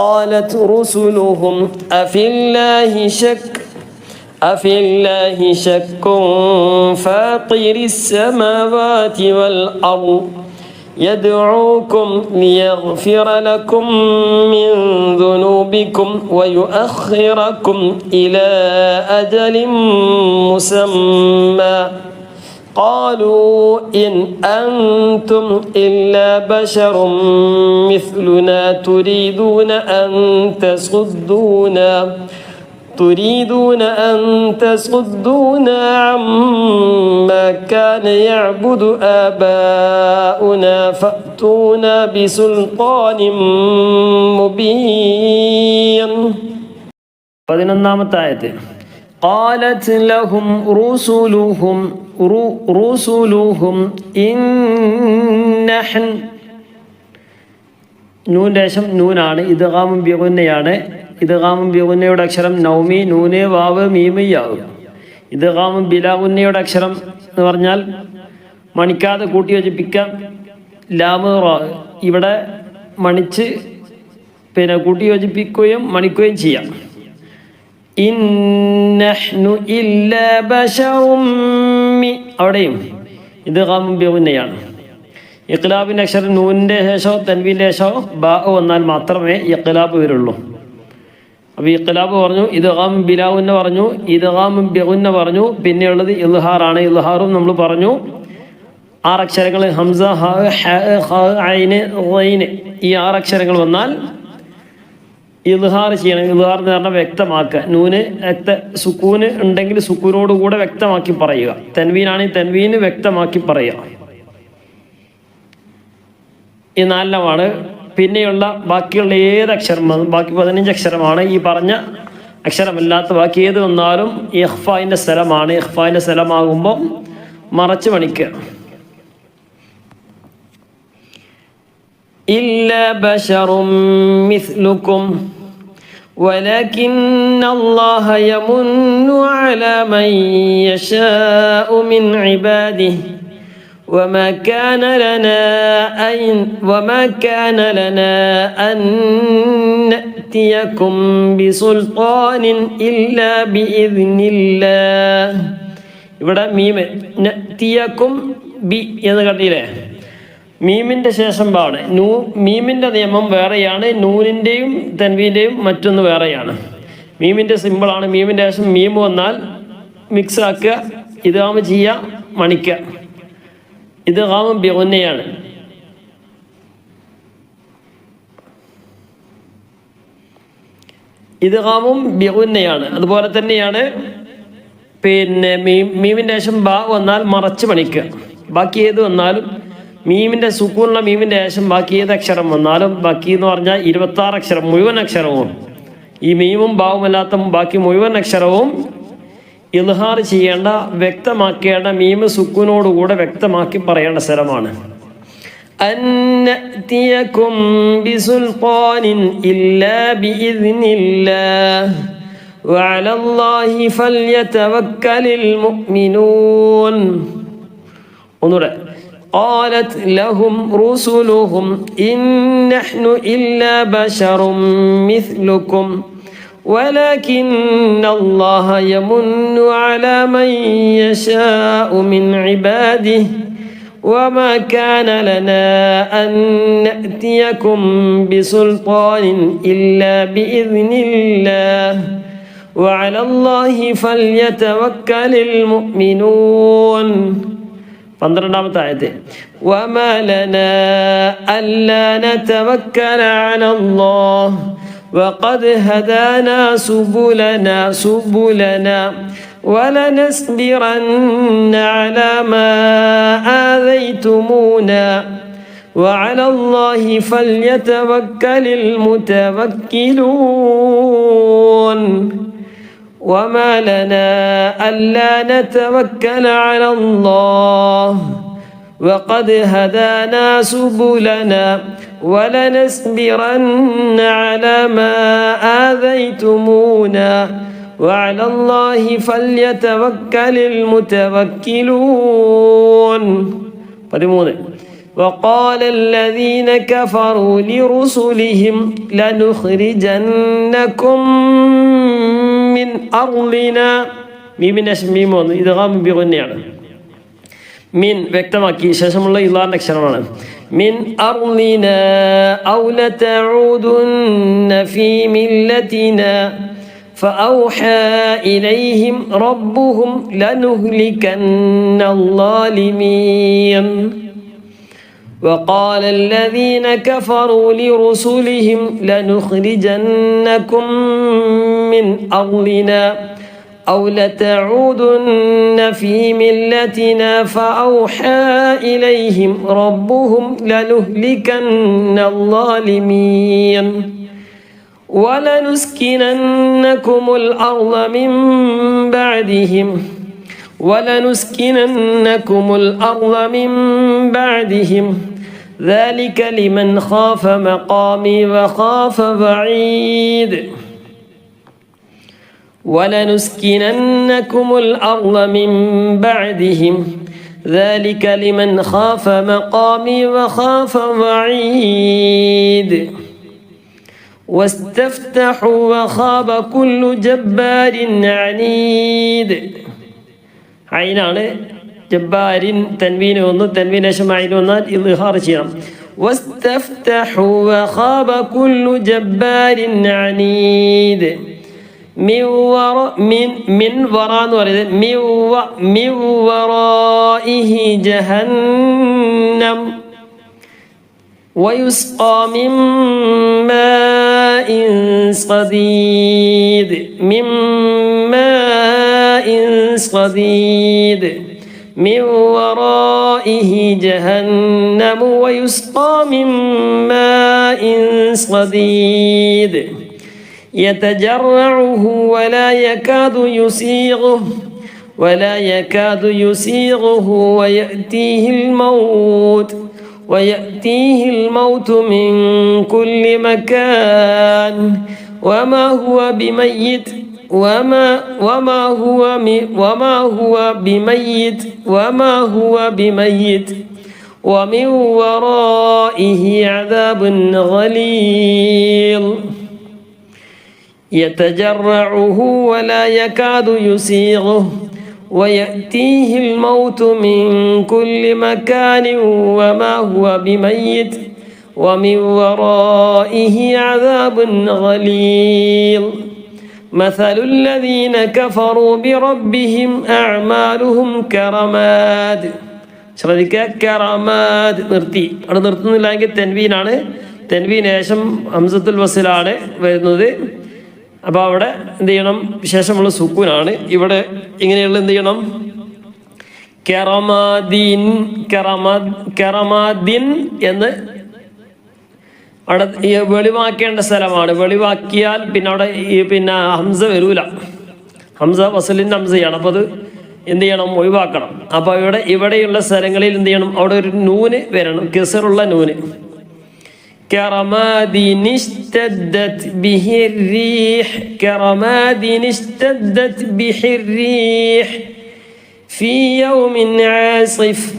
قالت رسلهم أفي الله شك فاطر السماوات والأرض يدعوكم ليغفر لكم من ذنوبكم ويؤخركم إلى أجل مسمى قالوا إن أنتم إلا بشر مثلنا تريدون أن تريدون أن تصدونا عما كان يعبد آباؤنا فأتونا بسلطان مبين. 11-ാമത്തെ ആയത്ത്. قالت لهم رسلهم إن نحن നൂൻ്റെ ശേഷം നൂനാണ്. ഇദ്ഗാമും ബിഗുന്നയാണ്. ഇദ്ഗാമും ബിഗുന്നയുടെ അക്ഷരം നൗമി, നൂന്, വാവ്, മീമ്, യാവ്. ഇദ്ഗാമും ബിലാഗുന്നയുടെ അക്ഷരം എന്ന് പറഞ്ഞാൽ മണിക്കാതെ കൂട്ടി യോജിപ്പിക്കാം. ലാമ് റാ ഇവിടെ മണിച്ച് കൂട്ടി യോജിപ്പിക്കുകയും മണിക്കുകയും ചെയ്യാം. ഇൻ നഹ്നു ഇല്ലാ ബശറും അവിടെയും ഇദ്ഗാമും ബിഗുന്നയാണ്. ഇഖ്ലാബിൻ്റെ അക്ഷരം നൂനിൻ്റെ ശേഷമോ തൻവീൻ്റെ ശേഷമോ ബാ വന്നാൽ മാത്രമേ ഇഖ്ലാബ് വരുള്ളൂ. അപ്പോൾ ഇഖ്ലാബ് പറഞ്ഞു, ഇദ്ഗാം ബിലാഗുന്ന പറഞ്ഞു, ഇദ്ഗാം ബിഗുന്ന പറഞ്ഞു. പിന്നെയുള്ളത് ഇൽഹാറാണ്. ഇൽഹാറും നമ്മൾ പറഞ്ഞു 6 അക്ഷരങ്ങൾ ഹംസ, ഹ, ഹ, ഐന്, ഗൈന് ഈ 6 അക്ഷരങ്ങൾ വന്നാൽ ഇൽഹാർ ചെയ്യണം. ഇൽഹാർ എന്ന് പറഞ്ഞാൽ വ്യക്തമാക്കുക. നൂന് സുക്കൂന് ഉണ്ടെങ്കിൽ സുക്കൂനോടുകൂടെ വ്യക്തമാക്കി പറയുക. തൻവീനാണെങ്കിൽ തൻവീന് വ്യക്തമാക്കി പറയുക. ഈ 4 പിന്നെയുള്ള ബാക്കിയുള്ള ഏത് അക്ഷരം, ബാക്കി 15 അക്ഷരമാണ്. ഈ പറഞ്ഞ അക്ഷരമല്ലാത്ത ബാക്കി ഏത് വന്നാലും ഇഖ്ഫായിൻ്റെ സ്ഥലമാണ്. ഇഖ്ഫായിൻ്റെ സ്ഥലമാകുമ്പോൾ മറച്ച് പണിക്കുക. ഇല്ലാ ബശറും മിസ്ലുക്കും ولكن الله يمن على من يشاء من عباده وما كان لنا أن نأتيكم بسلطان إلا بإذن الله. ഇവിടെ മീമ് നഅ്തിയക്കും ബി എന്ന് കണ്ടില്ലേ? മീമിൻ്റെ ശേഷം പാണ്. മീമിൻ്റെ നിയമം വേറെയാണ്, നൂനിൻ്റെയും തൻവീൻ്റെയും മറ്റൊന്ന് വേറെയാണ്. മീമിൻ്റെ സിമ്പിളാണ്. മീമിൻ്റെ ശേഷം മീമ് വന്നാൽ മിക്സ് ആക്കുക, ഇദ്ഗാം ചെയ്യുക, മണിക്കുക. ഇദ്ഗാമും ബിഗുന്നയാണ്. ഇദ്ഗാമും ബിഗുന്നയാണ്. അതുപോലെ തന്നെയാണ് മീമിൻ്റെ ശേഷം ബാ വന്നാൽ മറച്ച് പണിക്കുക. ബാക്കി ഏത് വന്നാലും മീമിൻ്റെ സുക്കൂനുള്ള മീമിൻ്റെ ശേഷം ബാക്കി ഏത് അക്ഷരം വന്നാലും, ബാക്കി എന്ന് പറഞ്ഞാൽ 26 അക്ഷരം മുഴുവൻ അക്ഷരവും ഈ മീമും ബാവുമല്ലാത്ത ബാക്കി മുഴുവൻ അക്ഷരവും ഇൽഹാർ ചെയ്യേണ്ട, വ്യക്തമാക്കേണ്ട, മീമ് സുക്കൂനോടുകൂടെ വ്യക്തമാക്കി പറയേണ്ട സ്ഥലമാണ്. അന്നഅ്തിയകും ബിസുൽത്താനിൻ ഇല്ലാ ബിഇദ്നില്ലാഹ് വഅലല്ലാഹി ഫൽയതവക്കലിൽ മുഅ്മിനൂൻ. ഒന്നുകൂടെ. قالت لهم رسلهم إن نحن إلا بشر مثلكم ولكن الله يمن على من يشاء من عباده وما كان لنا أن نأتيكم بسلطان إلا بإذن الله وعلى الله فليتوكل المؤمنون. 12-ാമത്തെ ആയത്ത്. وما لنا ألا نتوكل على الله وقد هدانا سبلنا ولنصبرن على ما آذيتمونا وعلى الله فليتوكل المتوكلون. وما لنا ألا نتوكل على الله وقد هدانا سبلنا ولنصبرن على ما آذيتمونا وعلى الله فليتوكل المتوكلون. 13. وقال الذين كفروا لرسلهم لنخرجنكم من أرضنا. മീമിൻ്റെ മീം വന്നു. ഇദ്ഗാം ബിഗുന്നയാണ്. മീൻ വ്യക്തമാക്കി ശേഷമുള്ള ഇല്ലാന്റെ അക്ഷരമാണ്. മിൻ അർളിന ഔ ലതഊദുന്ന ഫീ മില്ലതിന فأوحى إليهم ربهم لنهلكن الظالمين وقال الذين كفروا لرسلهم لنخرجنكم من أرضنا أو لتعودن في ملتنا فأوحى إليهم ربهم لنهلكن الظالمين ولنسكننكم الأرض من بعدهم ذلك لمن خاف مقامي وخاف وعيد ولنسكننكم الأرض من بعدهم ذلك لمن خاف مقامي وخاف وعيد واستفتحوا وخاب كل جبار عنيد عينان جبار تنوين ونون تنوين شمعين ونان إظهار شيئا واستفتحوا وخاب كل جبار عنيد من ورائه جهنم ويسقى من ماء صديد من ورائه جهنم ويسقى من ماء صديد يتجرعه ولا يكاد يسيغه ويأتيه الموت من كل مكان وما هو بميت ومن ورائه عذاب غليظ يتجرعه ولا يكاد يسيغه ويأتيه الموت من كل مكان وما هو بميت ومن ورائه عذاب غليظ مثل الذين كفروا بربهم أعمالهم كرماد ശ്രദ്ധിക്കുക കറമാദ് നിർത്തി അവിടെ നിർത്തുന്നില്ലെങ്കിൽ തെൻവീനാണ് തെൻവീൻ ശേഷം ഹംസത്തുൽ വസിലാണ് വരുന്നത് അപ്പോൾ അവിടെ എന്ത് ചെയ്യണം ശേഷമുള്ള സുക്കൂനാണ് ഇവിടെ ഇങ്ങനെയുള്ള എന്ത് ചെയ്യണം കറമാദിൻ എന്ന് അവിടെ വെളിവാക്കേണ്ട സ്ഥലമാണ് വെളിവാക്കിയാൽ പിന്നെ അവിടെ പിന്നെ ഹംസ വരൂല ഹംസ വസലിൻ്റെ ഹംസയാണ് അപ്പോൾ അത് എന്ത് ചെയ്യണം ഒഴിവാക്കണം അപ്പോൾ ഇവിടെയുള്ള സ്ഥലങ്ങളിൽ എന്ത് ചെയ്യണം അവിടെ ഒരു നൂന് വരണം കെസറുള്ള നൂന് كرماد اشتدت به الريح في يوم عاصف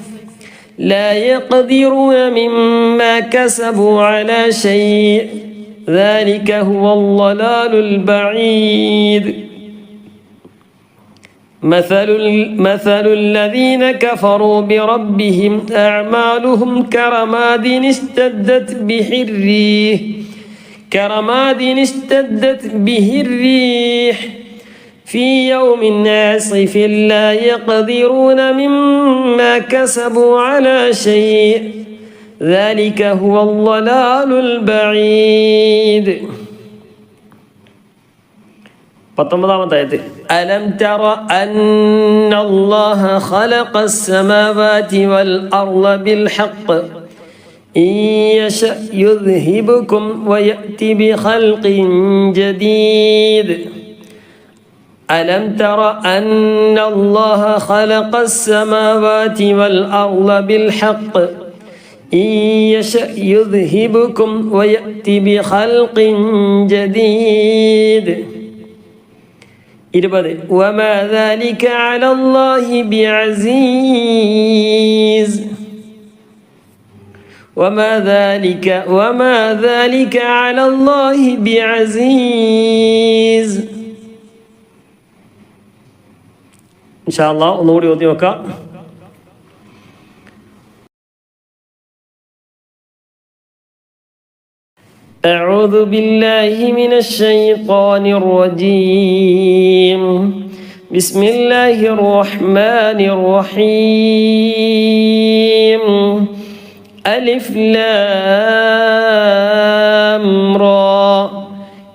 لا يقدرون مما كسبوا على شيء ذلك هو الضلال البعيد مثل الذين كفروا بربهم أعمالهم كرماد اشتدت به الريح في يوم عاصف لا يقدرون مما كسبوا على شيء ذلك هو الضلال البعيد ألم تر أن الله خلق السماوات والأرض بالحق إن يشأ يذهبكم ويأتي بخلق جديد ألم تر أن الله خلق السماوات والأرض بالحق إن يشأ يذهبكم ويأتي بخلق جديد وما ذلك على الله بعزيز وما ذلك على الله بعزيز إن شاء الله ونوري وديوكا أعوذ بالله من الشيطان الرجيم بسم الله الرحمن الرحيم ألف لام را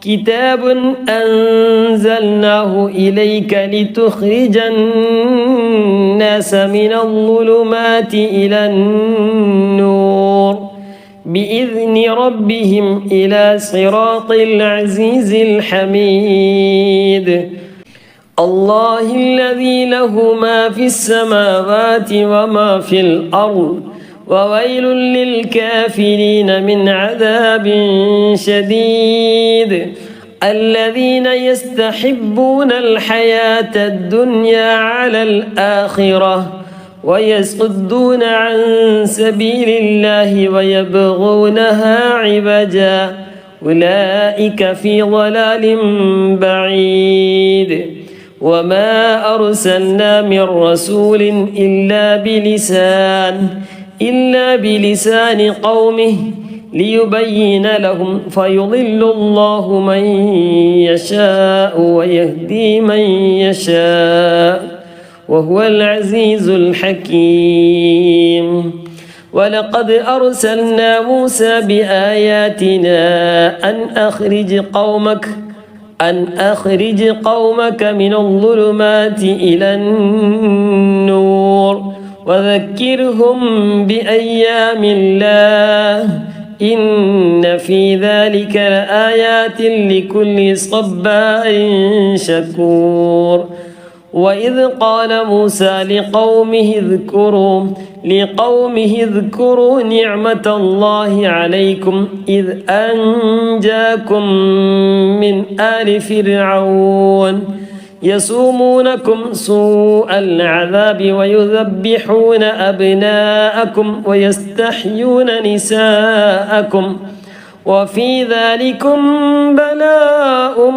كتاب أنزلناه إليك لتخرج الناس من الظلمات إلى النور بإذن ربهم إلى صراط العزيز الحميد الله الذي له ما في السماوات وما في الأرض وويل للكافرين من عذاب شديد الذين يستحبون الحياة الدنيا على الآخرة ويصدون عن سبيل الله ويبغونها عوجا أولئك في ضلال بعيد وما أرسلنا من رسول إلا بلسان قومه ليبين لهم فيضل الله من يشاء ويهدي من يشاء وهو العزيز الحكيم ولقد أرسلنا موسى بآياتنا أن أخرج قومك من الظلمات إلى النور وذكرهم بأيام الله إن في ذلك لآيات لكل صبار شكور وإذ قال موسى لقومه اذكروا نعمة الله عليكم إذ أنجاكم من آل فرعون يسومونكم سوء العذاب ويذبحون أبناءكم ويستحيون نساءكم وفي ذلكم بلاء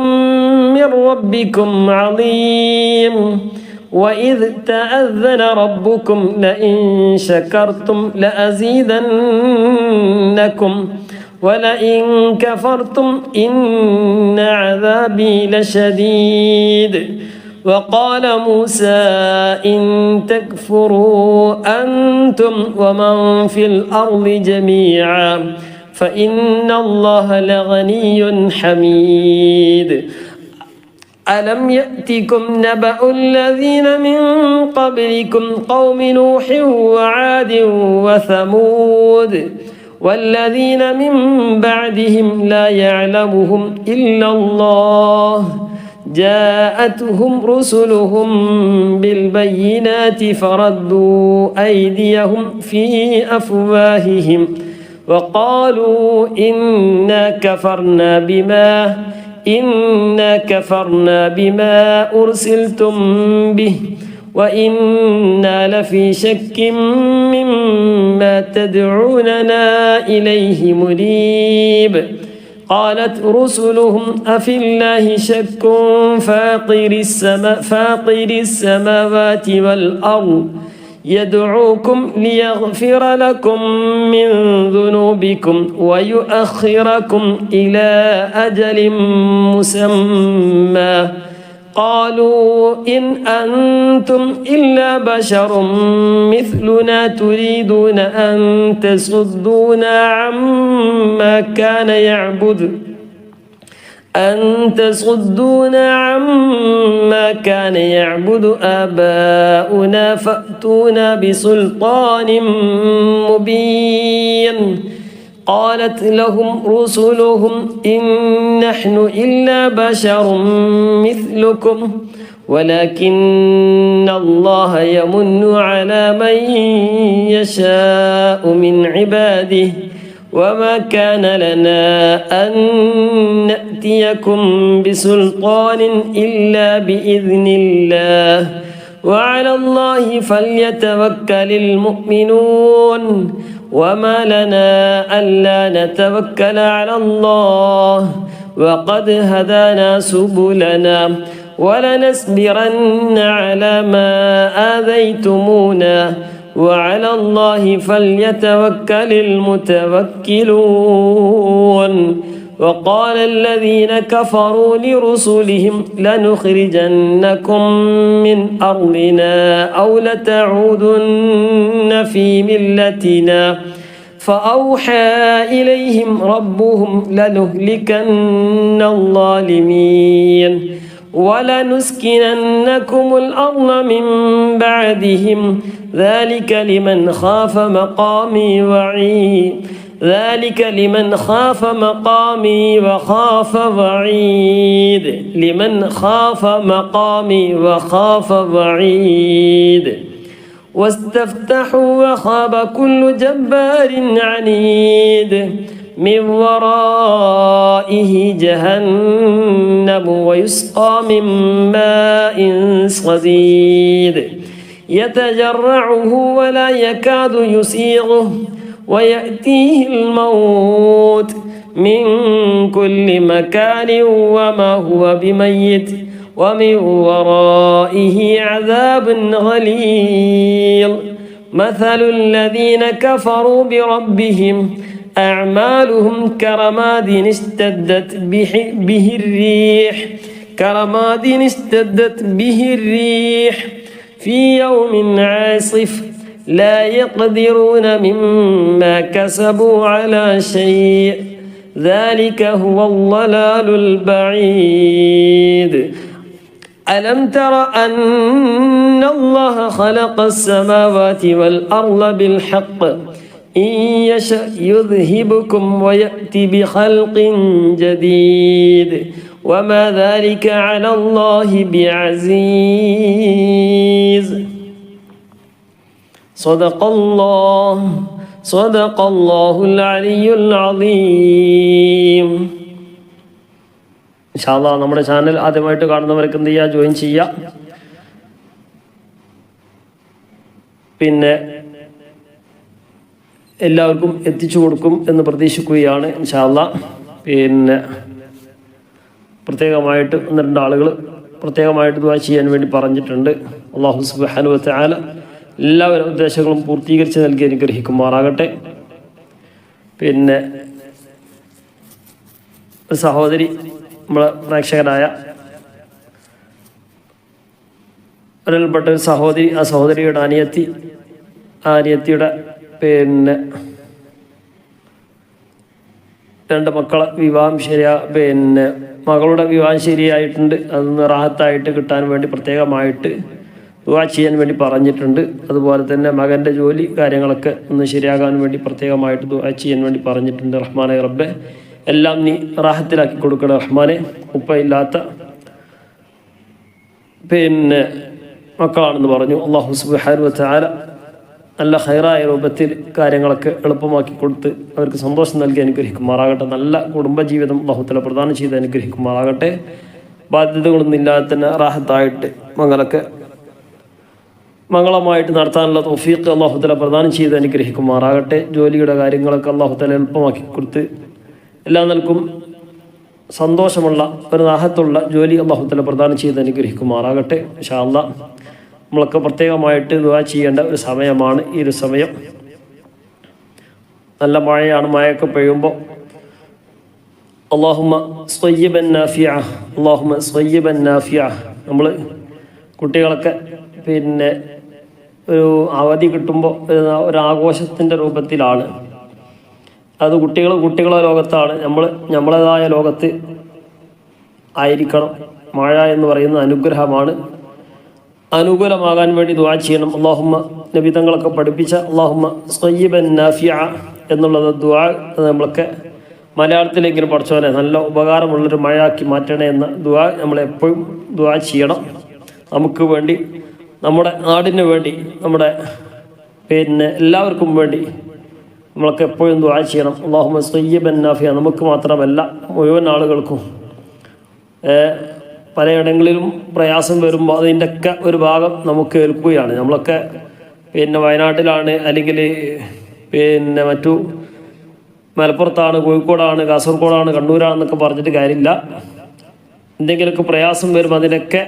من ربكم عظيم وإذ تأذن ربكم لئن شكرتم لأزيدنكم ولئن كفرتم إن عذابي لشديد وقال موسى إن تكفروا أنتم ومن في الأرض جميعا فإن الله لغني حميد ألم يأتكم نبأ الذين من قبلكم قوم نوح وعاد وثمود والذين من بعدهم لا يعلمهم إلا الله جاءتهم رسلهم بالبينات فردوا أيديهم في أفواههم وقالوا إنا كفرنا بما أرسلتم به وإنا لفي شك مما تدعوننا إليه مريب قالت رسلهم أفي الله شك فاطر السماوات والأرض يدعوكم ليغفر لكم من ذنوبكم ويؤخركم إلى أجل مسمى قالوا إن أنتم إلا بشر مثلنا تريدون أن تصدونا عما كان يعبد آباؤنا فأتونا بسلطان مبين قالت لهم رسلهم إن نحن إلا بشر مثلكم ولكن الله يمن على من يشاء من عباده وما كان لنا أن نأتيكم بسلطان إلا بإذن الله وعلى الله فليتوكل المؤمنون وما لنا ألا نتوكل على الله وقد هدانا سبلنا ولنصبرن على ما آذيتمونا وعلى الله فليتوكل المتوكلون وقال الذين كفروا لرسلهم لنخرجنكم من أرضنا أو لتعودن في ملتنا فأوحى إليهم ربهم لنهلكن الظالمين ولنسكننكم الأرض من بعدهم ذلك لمن خاف مقامي وعيد ذلك لمن خاف مقامي وخاف وعيد لمن خاف مقامي وخاف وعيد واستفتحوا وخاب كل جبار عنيد من ورائه جهنم ويسقى من ماء صديد يتجرعه ولا يكاد يسيغه ويأتيه الموت من كل مكان وما هو بميت ومن ورائه عذاب غليظ مثل الذين كفروا بربهم أعمالهم كرماد اشتدت به الريح في يوم عاصف لا يقدرون مما كسبوا على شيء ذلك هو الضلال البعيد ألم تر أن الله خلق السماوات والأرض بالحق إن يشأ يذهبكم ويأتي بخلق جديد وما ذلك على الله بعزيز صدق الله العلي العظيم. ഇൻഷാ അല്ലാഹ് നമ്മുടെ ചാനൽ ആദ്യമായിട്ട് കാണുന്നവർക്ക് എന്ത് ചെയ്യുക, ജോയിൻ ചെയ്യുക. പിന്നെ എല്ലാവർക്കും എത്തിച്ചു കൊടുക്കും എന്ന് പ്രതീക്ഷിക്കുകയാണ് ഇൻഷാ അല്ലാഹ്. പിന്നെ പ്രത്യേകമായിട്ട് 1-2 ആളുകൾ പ്രത്യേകമായിട്ട് ദുആ ചെയ്യാൻ വേണ്ടി പറഞ്ഞിട്ടുണ്ട്. അല്ലാഹു സുബ്ഹാനഹു വ തആല എല്ലാവരും ഉദ്ദേശങ്ങളും പൂർത്തീകരിച്ച് നൽകി അനുഗ്രഹിക്കുമാറാകട്ടെ. പിന്നെ ഒരു സഹോദരി, നമ്മളെ പ്രേക്ഷകരായ ഒരാൾപ്പെട്ട ഒരു സഹോദരി, ആ സഹോദരിയുടെ അനിയത്തിയുടെ പിന്നെ 2 മക്കളെ വിവാഹം പിന്നെ മകളുടെ വിവാഹം ശരിയായിട്ടുണ്ട്. അതൊന്ന് റാഹത്തായിട്ട് കിട്ടാൻ വേണ്ടി പ്രത്യേകമായിട്ട് ദുആ ചെയ്യാൻ വേണ്ടി പറഞ്ഞിട്ടുണ്ട്. അതുപോലെ തന്നെ മകൻ്റെ ജോലി കാര്യങ്ങളൊക്കെ ഒന്ന് ശരിയാകാൻ വേണ്ടി പ്രത്യേകമായിട്ട് ദുആ ചെയ്യാൻ വേണ്ടി പറഞ്ഞിട്ടുണ്ട്. റഹ്മാനെ റബ്ബെ, എല്ലാം നീ റാഹത്തിലാക്കി കൊടുക്കണം റഹ്മാനെ. ഉപ്പയില്ലാത്ത പിന്നെ മക്കളാണെന്ന് പറഞ്ഞു. അല്ലാഹു സുബ്ഹാനഹു വ തആല നല്ല ഖൈറായ രൂപത്തിൽ കാര്യങ്ങളൊക്കെ എളുപ്പമാക്കി കൊടുത്ത് അവർക്ക് സന്തോഷം നൽകി അനുഗ്രഹിക്കുമാറാകട്ടെ. നല്ല കുടുംബജീവിതം അല്ലാഹു തആല പ്രദാനം ചെയ്ത് അനുഗ്രഹിക്കുമാറാകട്ടെ. ബാധ്യതകളൊന്നും ഇല്ലാതെ തന്നെ റാഹത്തായിട്ട് മംഗളമായിട്ട് നടത്താനുള്ള തൗഫീഖ് അല്ലാഹു തആല പ്രദാനം ചെയ്ത് അനുഗ്രഹിക്കുമാറാകട്ടെ. ജോലിയുടെ കാര്യങ്ങളൊക്കെ അല്ലാഹു തആല എളുപ്പമാക്കി കൊടുത്ത് എല്ലാ നിലക്കും സന്തോഷമുള്ള ഒരു റാഹത്തുള്ള ജോലി അല്ലാഹു തആല പ്രദാനം ചെയ്ത് അനുഗ്രഹിക്കുമാറാകട്ടെ. ഇൻഷാ അല്ലാഹ് നമ്മളൊക്കെ പ്രത്യേകമായിട്ട് ദുആ ചെയ്യേണ്ട ഒരു സമയമാണ് ഈ ഒരു സമയം. നല്ല മഴയാണ്. മഴയൊക്കെ പെയ്യുമ്പോൾ അല്ലാഹുമ്മ സ്വയ്യിബൻ നാഫിഅ, അല്ലാഹുമ്മ സ്വയ്യിബൻ നാഫിഅ. നമ്മൾ കുട്ടികളൊക്കെ പിന്നെ ഒരു അവധി കിട്ടുമ്പോൾ ഒരു ആഘോഷത്തിൻ്റെ രൂപത്തിലാണ്. അത് കുട്ടികളെ ലോകത്താണ്. നമ്മളേതായ ലോകത്ത് ആയിരിക്കണം. മഴ എന്ന് പറയുന്ന അനുഗ്രഹമാണ്. അനുകൂലമാകാൻ വേണ്ടി ദുആ ചെയ്യണം. അല്ലാഹുമ്മ നബി തങ്ങളൊക്കെ പഠിപ്പിച്ച അല്ലാഹുമ്മ സ്വയ്യിബൻ നാഫിഅ എന്നുള്ളത് ദുആ നമ്മളൊക്കെ മലയാളത്തിലെങ്കിലും പഠിച്ചോനെ നല്ല ഉപകാരമുള്ളൊരു മഴയാക്കി മാറ്റണേ എന്ന ദുആ നമ്മളെപ്പോഴും ദുആ ചെയ്യണം. നമുക്ക് വേണ്ടി, നമ്മുടെ നാടിന് വേണ്ടി, നമ്മുടെ പിന്നെ എല്ലാവർക്കും വേണ്ടി നമ്മളൊക്കെ എപ്പോഴും ദുആ ചെയ്യണം. അല്ലാഹുമ്മ സ്വയ്യിബൻ നാഫിഅ. നമുക്ക് മാത്രമല്ല മുഴുവൻ ആളുകൾക്കും. പലയിടങ്ങളിലും പ്രയാസം വരുമ്പോൾ അതിൻ്റെയൊക്കെ ഒരു ഭാഗം നമുക്ക് ഏൽക്കുകയാണ്. നമ്മളൊക്കെ പിന്നെ വയനാട്ടിലാണ്, അല്ലെങ്കിൽ പിന്നെ മറ്റു മലപ്പുറത്താണ്, കോഴിക്കോടാണ്, കാസർഗോഡാണ്, കണ്ണൂരാണെന്നൊക്കെ പറഞ്ഞിട്ട് കാര്യമില്ല. എന്തെങ്കിലുമൊക്കെ പ്രയാസം വരുമ്പോൾ അതിനൊക്കെ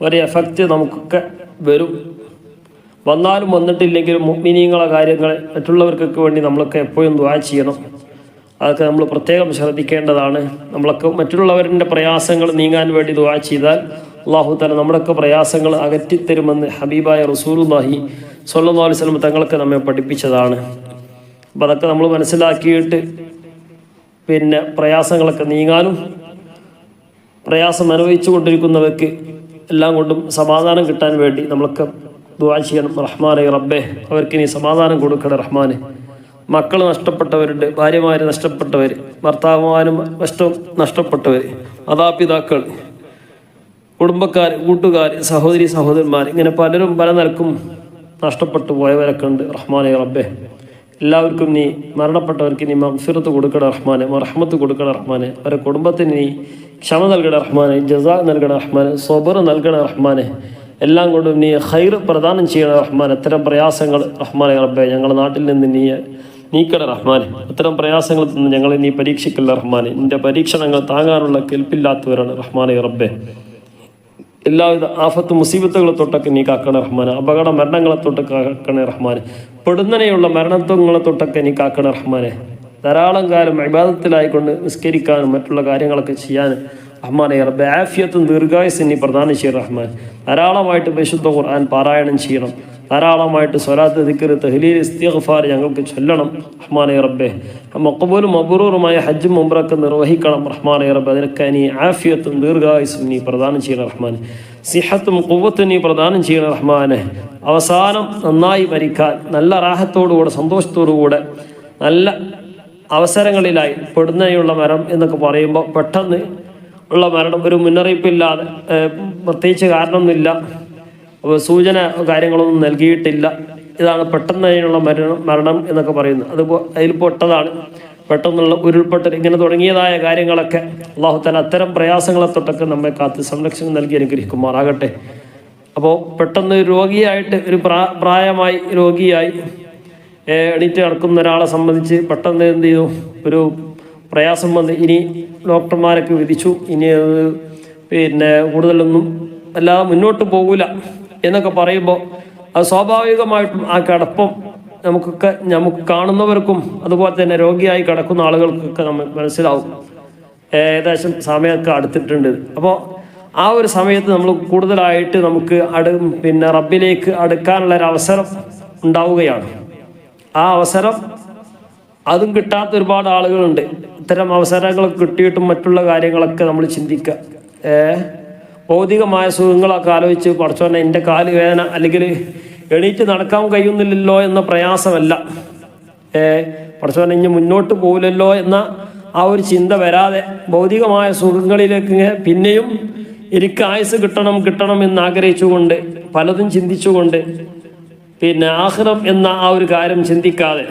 ഒരു എഫക്റ്റ് നമുക്കൊക്കെ വരും. വന്നാലും വന്നിട്ടില്ലെങ്കിലും മുഅ്മിനീങ്ങളെ കാര്യങ്ങൾ മറ്റുള്ളവർക്കൊക്കെ വേണ്ടി നമ്മളൊക്കെ എപ്പോഴും ദുആ ചെയ്യണം. അതൊക്കെ നമ്മൾ പ്രത്യേകം ശ്രദ്ധിക്കേണ്ടതാണ്. നമ്മളൊക്കെ മറ്റുള്ളവരുടെ പ്രയാസങ്ങൾ നീങ്ങാൻ വേണ്ടി ദുആ ചെയ്താൽ അല്ലാഹു തആല നമ്മുടെയൊക്കെ പ്രയാസങ്ങൾ അകറ്റിത്തരുമെന്ന് ഹബീബായ റസൂലുള്ളാഹി സ്വല്ലല്ലാഹു അലൈഹി വസല്ലം തങ്ങളൊക്കെ നമ്മെ പഠിപ്പിച്ചതാണ്. അപ്പോൾ അതൊക്കെ നമ്മൾ മനസ്സിലാക്കിയിട്ട് പിന്നെ പ്രയാസങ്ങളൊക്കെ നീങ്ങാനും പ്രയാസം അനുഭവിച്ചു കൊണ്ടിരിക്കുന്നവർക്ക് എല്ലാം കൊണ്ടും സമാധാനം കിട്ടാൻ വേണ്ടി നമ്മളൊക്കെ ദുആ ചെയ്യണം. റഹ്മാനെ റബ്ബേ, അവർക്ക് നീ സമാധാനം കൊടുക്കണം റഹ്മാനെ. മക്കൾ നഷ്ടപ്പെട്ടവരുണ്ട്, ഭാര്യമാര് നഷ്ടപ്പെട്ടവർ, ഭർത്താവുമാരും നഷ്ടപ്പെട്ടവർ, മാതാപിതാക്കൾ, കുടുംബക്കാർ, കൂട്ടുകാർ, സഹോദരി സഹോദരന്മാർ, ഇങ്ങനെ പലരും പല നിലക്കും നഷ്ടപ്പെട്ടു പോയവരൊക്കെ ഉണ്ട്. റഹ്മാനെ റബ്ബേ, എല്ലാവർക്കും നീ മരണപ്പെട്ടവർക്ക് നീ മഗ്ഫിറത്ത് കൊടുക്കണം റഹ്മാനെ, റഹ്മത്ത് കൊടുക്കണം റഹ്മാനെ. അവരുടെ കുടുംബത്തിന് നീ ക്ഷമ നൽകണ റഹ്മാനെ, ജസാ നൽകണ റഹ്മാനെ, സ്വബർ നൽകണ റഹ്മാനെ. എല്ലാം കൊണ്ടും നീ ഖൈർ പ്രദാനം ചെയ്യണ റഹ്മാൻ. അത്തരം പ്രയാസങ്ങൾ റഹ്മാനെ റബ്ബേ ഞങ്ങളുടെ നാട്ടിൽ നിന്ന് നീ നീക്കണ റഹ്മാനെ. അത്തരം പ്രയാസങ്ങളിൽ നിന്ന് ഞങ്ങളെ നീ പരീക്ഷിക്കല്ല റഹ്മാനെ. നിന്റെ പരീക്ഷണങ്ങൾ താങ്ങാനുള്ള കെൽപ്പില്ലാത്തവരാണ് റഹ്മാനെ റബ്ബേ. എല്ലാവിധ ആഫത്ത് മുസീബത്തുകളെ തൊട്ടൊക്കെ നീ കാക്കണ റഹ്മാനെ. അപകട മരണങ്ങളെ തൊട്ടൊക്കെ കാക്കണേ റഹ്മാനെ. പെടുന്നനെയുള്ള മരണത്വങ്ങളെ തൊട്ടൊക്കെ നീ കാക്കണ റഹ്മാനെ. ധാരാളം കാലം ഇബാദത്തിലായിക്കൊണ്ട് നിസ്കരിക്കാനും മറ്റുള്ള കാര്യങ്ങളൊക്കെ ചെയ്യാനും റഹ്മാനെ റബ്ബേ ആഫിയത്തും ദീർഘായുസ്സും നീ പ്രദാനം ചെയ്യണം റഹ്മാൻ. ധാരാളമായിട്ട് പരിശുദ്ധ ഖുർആൻ പാരായണം ചെയ്യണം. ധാരാളമായിട്ട് സ്വലാത്ത്, ദിക്ർ, തഹ്ലീൽ, ഇസ്തിഗ്ഫാർ ഞങ്ങൾക്ക് ചൊല്ലണം റഹ്മാനെ റബ്ബേ. മഖ്ബൂലും മബ്റൂറുമായ ഹജ്ജും ഉംറയൊക്കെ നിർവഹിക്കണം റഹ്മാനെ റബ്ബേ. അതിനൊക്കെ നീ ആഫിയത്തും ദീർഘായുസ്സും നീ പ്രദാനം ചെയ്യണം റഹ്മാൻ. സിഹത്തും ഖുവ്വത്തും നീ പ്രദാനം ചെയ്യണം റഹ്മാനെ. അവസാനം നന്നായി മരിക്കാൻ നല്ല റാഹത്തോടുകൂടെ സന്തോഷത്തോടുകൂടെ നല്ല അവസരങ്ങളിലായി പെടുന്നതിനുള്ള മരണം എന്നൊക്കെ പറയുമ്പോൾ പെട്ടെന്ന് ഉള്ള മരണം, ഒരു മുന്നറിയിപ്പില്ലാതെ, പ്രത്യേകിച്ച് കാരണമൊന്നുമില്ല, സൂചന കാര്യങ്ങളൊന്നും നൽകിയിട്ടില്ല, ഇതാണ് പെട്ടെന്നതിനുള്ള മരണം എന്നൊക്കെ പറയുന്നത്. അതിൽ പെട്ടതാണ് പെട്ടെന്നുള്ള ഉരുൾപൊട്ടൽ, ഇങ്ങനെ തുടങ്ങിയതായ കാര്യങ്ങളൊക്കെ അല്ലാഹു തആല അത്തരം പ്രയാസങ്ങളെ തൊട്ടൊക്കെ നമ്മെ കാത്ത് സംരക്ഷണം നൽകി അനുഗ്രഹിക്കുമാറാകട്ടെ. അപ്പോൾ പെട്ടെന്ന് രോഗിയായിട്ട് ഒരു പ്രായമായി രോഗിയായി എണീറ്റ് നടക്കുന്ന ഒരാളെ സംബന്ധിച്ച് പെട്ടെന്ന് എന്ത് ചെയ്തു, ഒരു പ്രയാസം വന്ന് ഇനി ഡോക്ടർമാരൊക്കെ വിധിച്ചു, ഇനി അത് പിന്നെ കൂടുതലൊന്നും അല്ലാതെ മുന്നോട്ട് പോകില്ല എന്നൊക്കെ പറയുമ്പോൾ അത് സ്വാഭാവികമായിട്ടും ആ കിടപ്പം നമുക്ക് കാണുന്നവർക്കും അതുപോലെ തന്നെ രോഗിയായി കിടക്കുന്ന ആളുകൾക്കൊക്കെ നമ്മൾ മനസ്സിലാവും ഏകദേശം സമയമൊക്കെ അടുത്തിട്ടുണ്ട്. അപ്പോൾ ആ ഒരു സമയത്ത് നമ്മൾ കൂടുതലായിട്ട് നമുക്ക് പിന്നെ റബ്ബിലേക്ക് അടുക്കാനുള്ളൊരവസരം ഉണ്ടാവുകയാണ്. ആ അവസരം അതും കിട്ടാത്ത ഒരുപാട് ആളുകളുണ്ട്. ഇത്തരം അവസരങ്ങൾ കിട്ടിയിട്ടും മറ്റുള്ള കാര്യങ്ങളൊക്കെ നമ്മൾ ചിന്തിക്കുക. ഭൗതികമായ സുഖങ്ങളൊക്കെ ആലോചിച്ച് പഠിച്ചോന്നെ എൻ്റെ കാല് വേദന അല്ലെങ്കിൽ എണീറ്റ് നടക്കാൻ കഴിയുന്നില്ലല്ലോ എന്ന പ്രയാസമല്ല, പഠിച്ചോന്നെ ഇനി മുന്നോട്ട് പോകില്ലല്ലോ എന്ന ആ ഒരു ചിന്ത വരാതെ ഭൗതികമായ സുഖങ്ങളിലേക്ക് പിന്നെയും എനിക്ക് ആയുസ് കിട്ടണം എന്ന് ആഗ്രഹിച്ചുകൊണ്ട് പലതും ചിന്തിച്ചുകൊണ്ട് പിന്നെ ആഖിറം എന്ന ആ ഒരു കാര്യം ചിന്തിക്കാതെ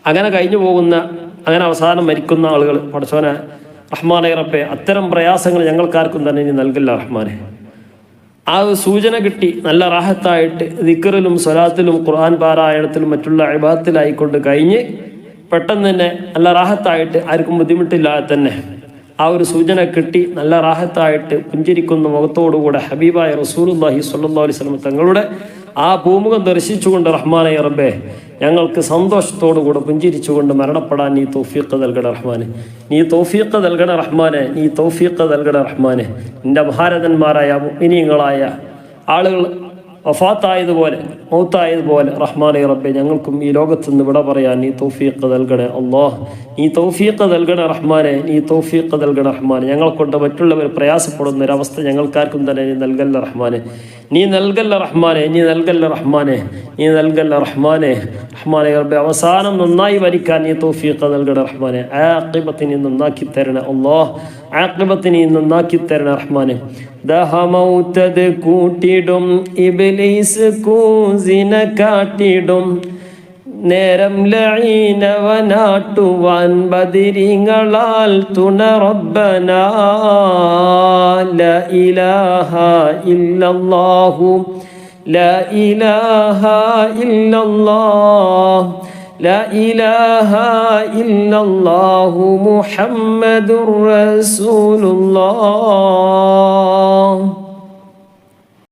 അങ്ങനെ കഴിഞ്ഞു പോകുന്ന, അങ്ങനെ അവസാനം മരിക്കുന്ന ആളുകൾ പഠിച്ചോനെ റഹ്മാനെ റബ്ബേ അത്തരം പ്രയാസങ്ങൾ ഞങ്ങൾക്കാർക്കും തന്നെ ഇനി നൽകില്ല റഹ്മാനെ. ആ സൂചന കിട്ടി നല്ല റാഹത്തായിട്ട് ദിക്റിലും സ്വലാത്തിലും ഖുർആൻ പാരായണത്തിലും മറ്റുള്ള ഇബാദത്തിലായിക്കൊണ്ട് കഴിഞ്ഞ് പെട്ടെന്ന് തന്നെ നല്ല റാഹത്തായിട്ട് ആർക്കും ബുദ്ധിമുട്ടില്ലാതെ തന്നെ ആ ഒരു സൂചന കിട്ടി നല്ല റാഹത്തായിട്ട് പുഞ്ചിരിക്കുന്ന മുഖത്തോടുകൂടെ ഹബീബായ റസൂലുള്ളാഹി സ്വല്ലല്ലാഹു അലൈഹി വസല്ലം തങ്ങളുടെ ആ ഭൂമുഖം ദർശിച്ചുകൊണ്ട് റഹ്മാനെ റബ്ബേ ഞങ്ങൾക്ക് സന്തോഷത്തോടുകൂടെ പുഞ്ചിരിച്ചുകൊണ്ട് മരണപ്പെടാൻ നീ തൗഫീഖ് നൽകണ റഹ്മാനെ. നീ തൗഫീഖ് നൽകണ റഹ്മാനെ. നീ തൗഫീഖ് നൽകണ റഹ്മാനെ. നിന്റെ ഭാരതന്മാരായ മുഅ്മിനീങ്ങളായ ആളുകൾ വഫാത്തായതുപോലെ മൗത്തായതുപോലെ റഹ്മാനെ റബ്ബെ ഞങ്ങൾക്കും ഈ ലോകത്ത് നിന്ന് വിട പറയാൻ നീ തൗഫീഖ് നൽകണേ അല്ലാഹ്. നീ തൗഫീഖ് നൽകണ റഹ്മാനെ. നീ തൗഫീഖ് നൽകണ റഹ്മാനെ. ഞങ്ങൾക്കൊണ്ട് മറ്റുള്ളവർ പ്രയാസപ്പെടുന്ന ഒരവസ്ഥ ഞങ്ങൾക്കാർക്കും തന്നെ നീ നൽകല്ല റഹ്മാനെ. നീ നൽകല്ല റഹ്മാനെ. നീ നൽകല്ല റഹ്മാനെ. നീ നൽകല്ല റഹ്മാനെ. റഹ്മാനെ റബ്ബെ അവസാനം നന്നായി മരിക്കാൻ നീ തൗഫീഖ് നൽകണ റഹ്മാനെ. ആഖിബത്തിനെ നന്നാക്കി തരണേ അല്ലാഹ്. ആഖിബത്തിനെ നന്നാക്കി തരണേ റഹ്മാനെ. ദഹമൗതദ് കൂട്ടിടും ഇബ്ലീസ് കൂസിന കാട്ടിടും നേരം ലഈനവനാട്ടുവാൻ ബദരിങ്ങളാൽ തുണ റബ്ബനാ. ലാ ഇലാഹ ഇല്ലല്ലാഹു ലാ ഇലാഹ ഇല്ലല്ലാഹ് لا إله إلا الله محمد رسول الله.